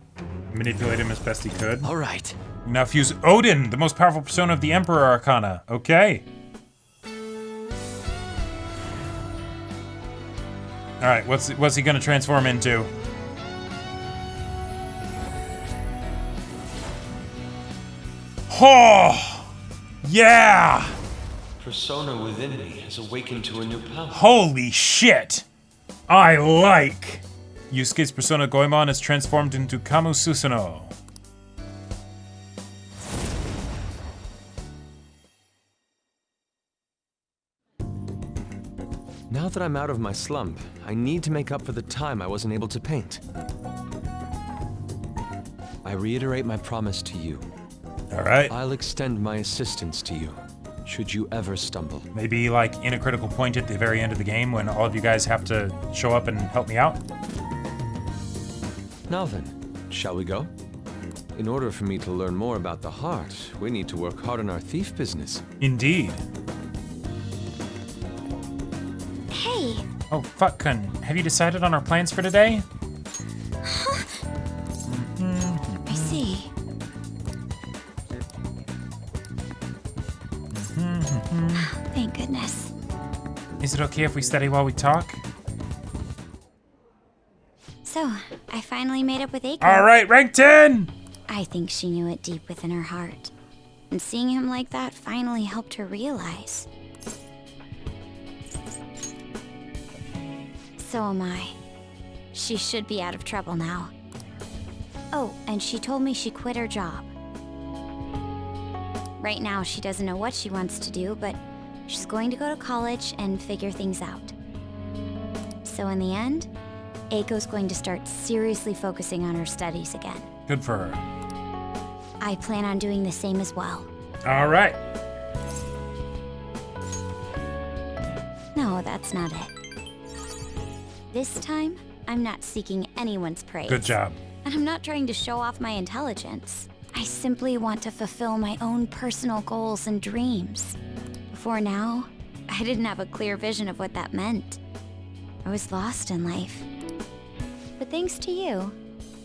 Speaker 3: manipulate him as best he could.
Speaker 9: All right.
Speaker 3: Now fuse Odin, the most powerful persona of the Emperor Arcana. Okay. All right, what's he gonna transform into? Oh, yeah!
Speaker 2: Persona within me has awakened to a new power.
Speaker 3: Holy shit! I like! Yusuke's persona Goemon is transformed into Kamu Susanoo.
Speaker 2: Now that I'm out of my slump, I need to make up for the time I wasn't able to paint. I reiterate my promise to you.
Speaker 3: All right.
Speaker 2: I'll extend my assistance to you, should you ever stumble.
Speaker 3: Maybe like in a critical point at the very end of the game when all of you guys have to show up and help me out?
Speaker 2: Now then, shall we go? In order for me to learn more about the heart, we need to work hard on our thief business.
Speaker 3: Indeed.
Speaker 5: Hey.
Speaker 3: Oh, fuck, Kun. Have you decided on our plans for today?
Speaker 5: I see. Thank goodness.
Speaker 3: Is it okay if we study while we talk?
Speaker 5: So, I finally made up with Aiko.
Speaker 3: All right, rank 10!
Speaker 5: I think she knew it deep within her heart. And seeing him like that finally helped her realize. So am I. She should be out of trouble now. Oh, and she told me she quit her job. Right now, she doesn't know what she wants to do, but she's going to go to college and figure things out. So in the end, Aiko's going to start seriously focusing on her studies again.
Speaker 3: Good for her.
Speaker 5: I plan on doing the same as well.
Speaker 3: All right.
Speaker 5: No, that's not it. This time, I'm not seeking anyone's praise.
Speaker 3: Good job.
Speaker 5: And I'm not trying to show off my intelligence. I simply want to fulfill my own personal goals and dreams. Before now, I didn't have a clear vision of what that meant. I was lost in life. But thanks to you,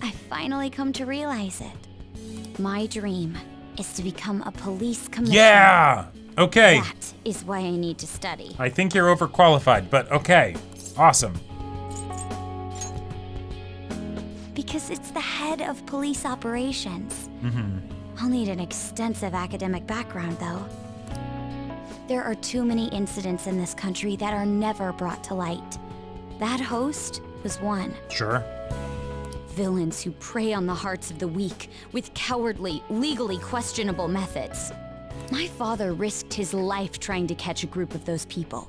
Speaker 5: I finally come to realize it. My dream is to become a police commissioner.
Speaker 3: Yeah! Okay.
Speaker 5: That is why I need to study.
Speaker 3: I think you're overqualified, but okay. Awesome.
Speaker 5: Because it's the head of police operations. I'll need an extensive academic background, though. There are too many incidents in this country that are never brought to light. That host was one.
Speaker 3: Sure.
Speaker 4: Villains who prey on the hearts of the weak with cowardly, legally questionable methods. My father risked his life trying to catch a group of those people.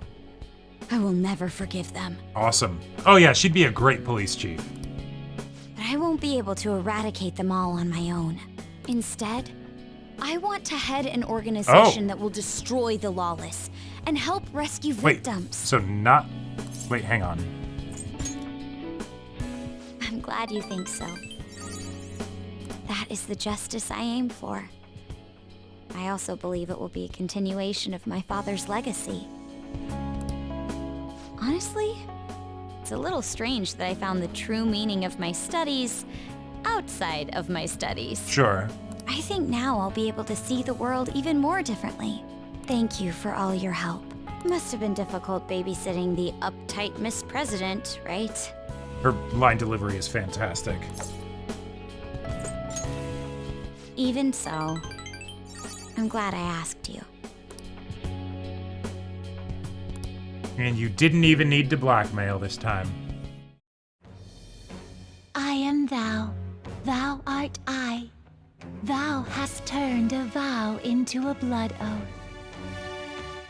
Speaker 4: I will never forgive them.
Speaker 3: Awesome. Oh yeah, she'd be a great police chief.
Speaker 5: But I won't be able to eradicate them all on my own. Instead, I want to head an organization that will destroy the lawless and help rescue victims.
Speaker 3: So not... Wait, hang on.
Speaker 5: I'm glad you think so. That is the justice I aim for. I also believe it will be a continuation of my father's legacy. Honestly, it's a little strange that I found the true meaning of my studies outside of my studies.
Speaker 3: Sure.
Speaker 5: I think now I'll be able to see the world even more differently. Thank you for all your help. Must have been difficult babysitting the uptight Miss President, right?
Speaker 3: Her line delivery is fantastic.
Speaker 5: Even so, I'm glad I asked you.
Speaker 3: And you didn't even need to blackmail this time.
Speaker 12: I am thou, thou art I. Thou hast turned a vow into a blood oath.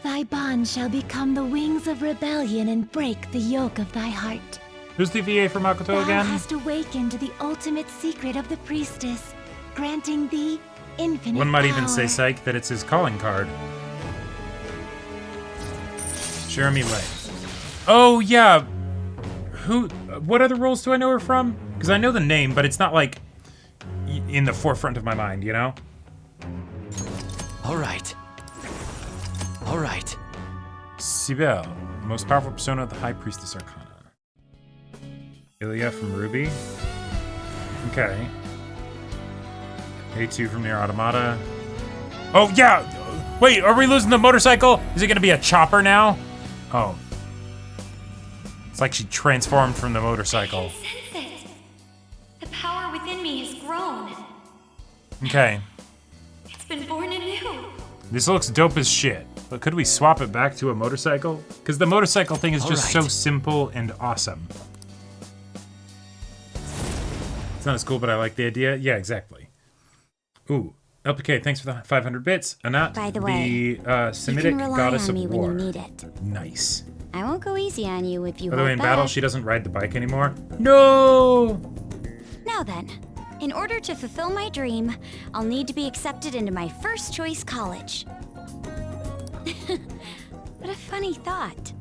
Speaker 12: Thy bond shall become the wings of rebellion and break the yoke of thy heart.
Speaker 3: Who's the VA for Makoto
Speaker 12: Thou
Speaker 3: again?
Speaker 12: hast awakened the ultimate secret of the priestess, granting thee infinite
Speaker 3: One might
Speaker 12: power.
Speaker 3: even say, psych, that it's his calling card. Jeremy Lay. Oh, yeah. What other roles do I know her from? Because I know the name, but it's not like in the forefront of my mind, you know?
Speaker 2: All right. All right.
Speaker 3: Sibel, the most powerful persona of the High Priestess Arcana. Ilya from Ruby. Okay. A2 from Nier Automata. Oh, yeah! Wait, are we losing the motorcycle? Is it gonna be a chopper now? Oh. It's like she transformed from the motorcycle.
Speaker 12: I can sense it. The power within me has grown.
Speaker 3: Okay.
Speaker 12: It's been born anew.
Speaker 3: This looks dope as shit. But could we swap it back to a motorcycle? Because the motorcycle thing is just so simple and awesome. It's not as cool, but I like the idea. Yeah, exactly. Ooh. LPK, thanks for the 500 bits. Anat,
Speaker 5: By the way,
Speaker 3: Semitic
Speaker 5: you can rely
Speaker 3: goddess
Speaker 5: on me
Speaker 3: of
Speaker 5: when
Speaker 3: war.
Speaker 5: you need it.
Speaker 3: Nice.
Speaker 5: I won't go easy on you if you
Speaker 3: By the way,
Speaker 5: hold
Speaker 3: in battle,
Speaker 5: back.
Speaker 3: she doesn't ride the bike anymore. No!
Speaker 5: Now then, in order to fulfill my dream, I'll need to be accepted into my first choice college. What a funny thought.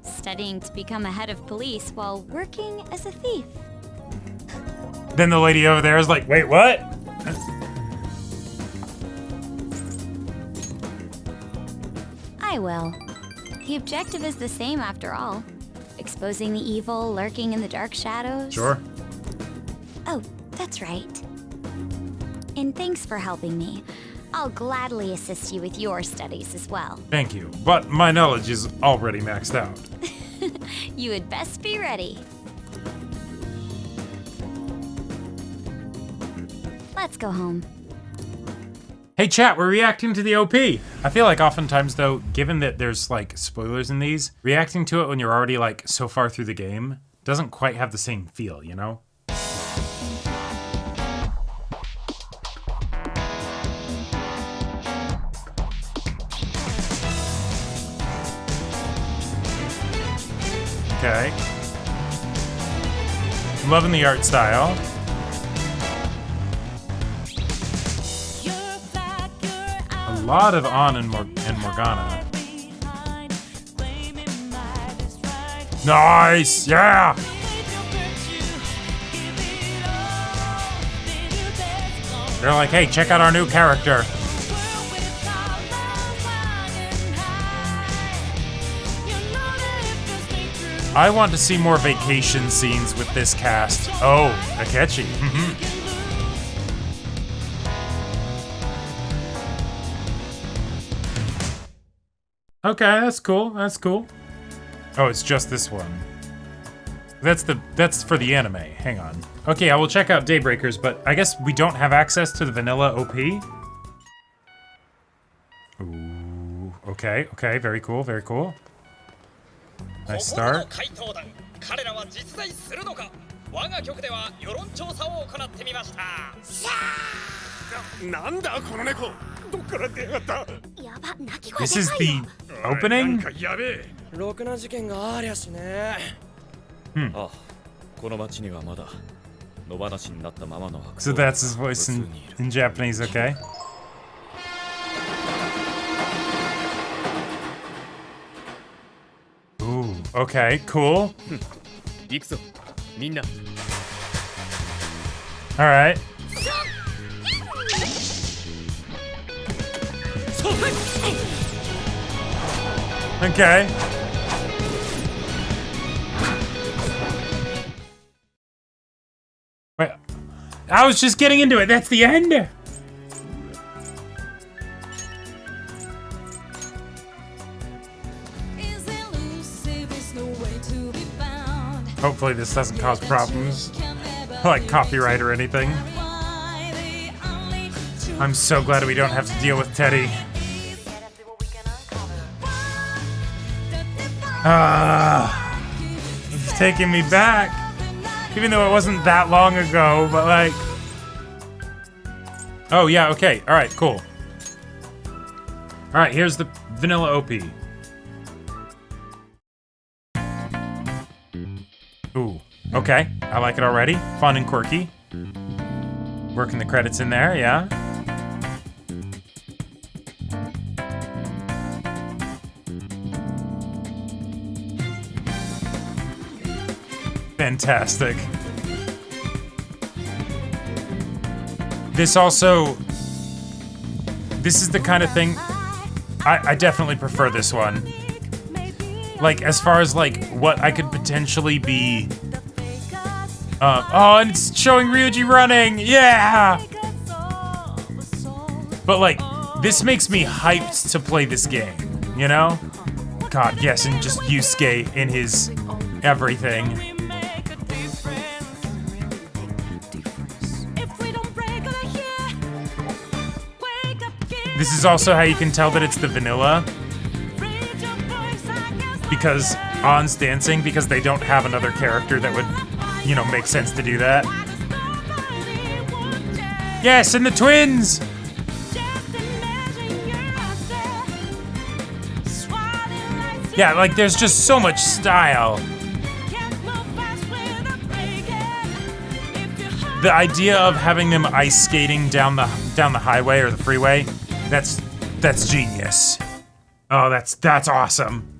Speaker 5: Studying to become a head of police while working as a thief.
Speaker 3: Then the lady over there is like, wait, what?
Speaker 5: I will. The objective is the same after all. Exposing the evil lurking in the dark shadows.
Speaker 3: Sure.
Speaker 5: Oh, that's right. And thanks for helping me. I'll gladly assist you with your studies as well.
Speaker 3: Thank you, but my knowledge is already maxed out.
Speaker 5: You had best be ready. Let's go home.
Speaker 3: Hey chat, we're reacting to the OP. I feel like oftentimes though, given that there's like spoilers in these, reacting to it when you're already like so far through the game doesn't quite have the same feel, you know? Okay. Loving the art style. A lot of On and Morgana. Nice! Yeah! They're like, hey, check out our new character. I want to see more vacation scenes with this cast. Oh, Akechi. Okay, that's cool. That's cool. Oh, it's just this one. That's for the anime. Hang on. Okay, I will check out Daybreakers, but I guess we don't have access to the vanilla OP. Ooh. Okay. Okay. Very cool. Very cool. Nice start. This is the opening? So that's his voice in Japanese, okay. Ooh, okay, cool. Alright. Okay. Wait, I was just getting into it. That's the end. Hopefully this doesn't cause problems, like copyright or anything. I'm so glad we don't have to deal with Teddy. It's taking me back. Even though it wasn't that long ago, but like... Oh, yeah, okay. Alright, cool. Alright, here's the vanilla OP. Ooh, okay. I like it already. Fun and quirky. Working the credits in there, yeah. Fantastic. This is the kind of thing, I definitely prefer this one. Like, as far as, like, what I could potentially be... oh, and it's showing Ryuji running! Yeah! But, like, this makes me hyped to play this game, you know? God, yes, and just Yusuke in his everything. This is also how you can tell that it's the vanilla. Because On's dancing, because they don't have another character that would, you know, make sense to do that. Yes, and the twins! Yeah, like there's just so much style. The idea of having them ice skating down the highway or the freeway, that's genius. Oh, that's awesome.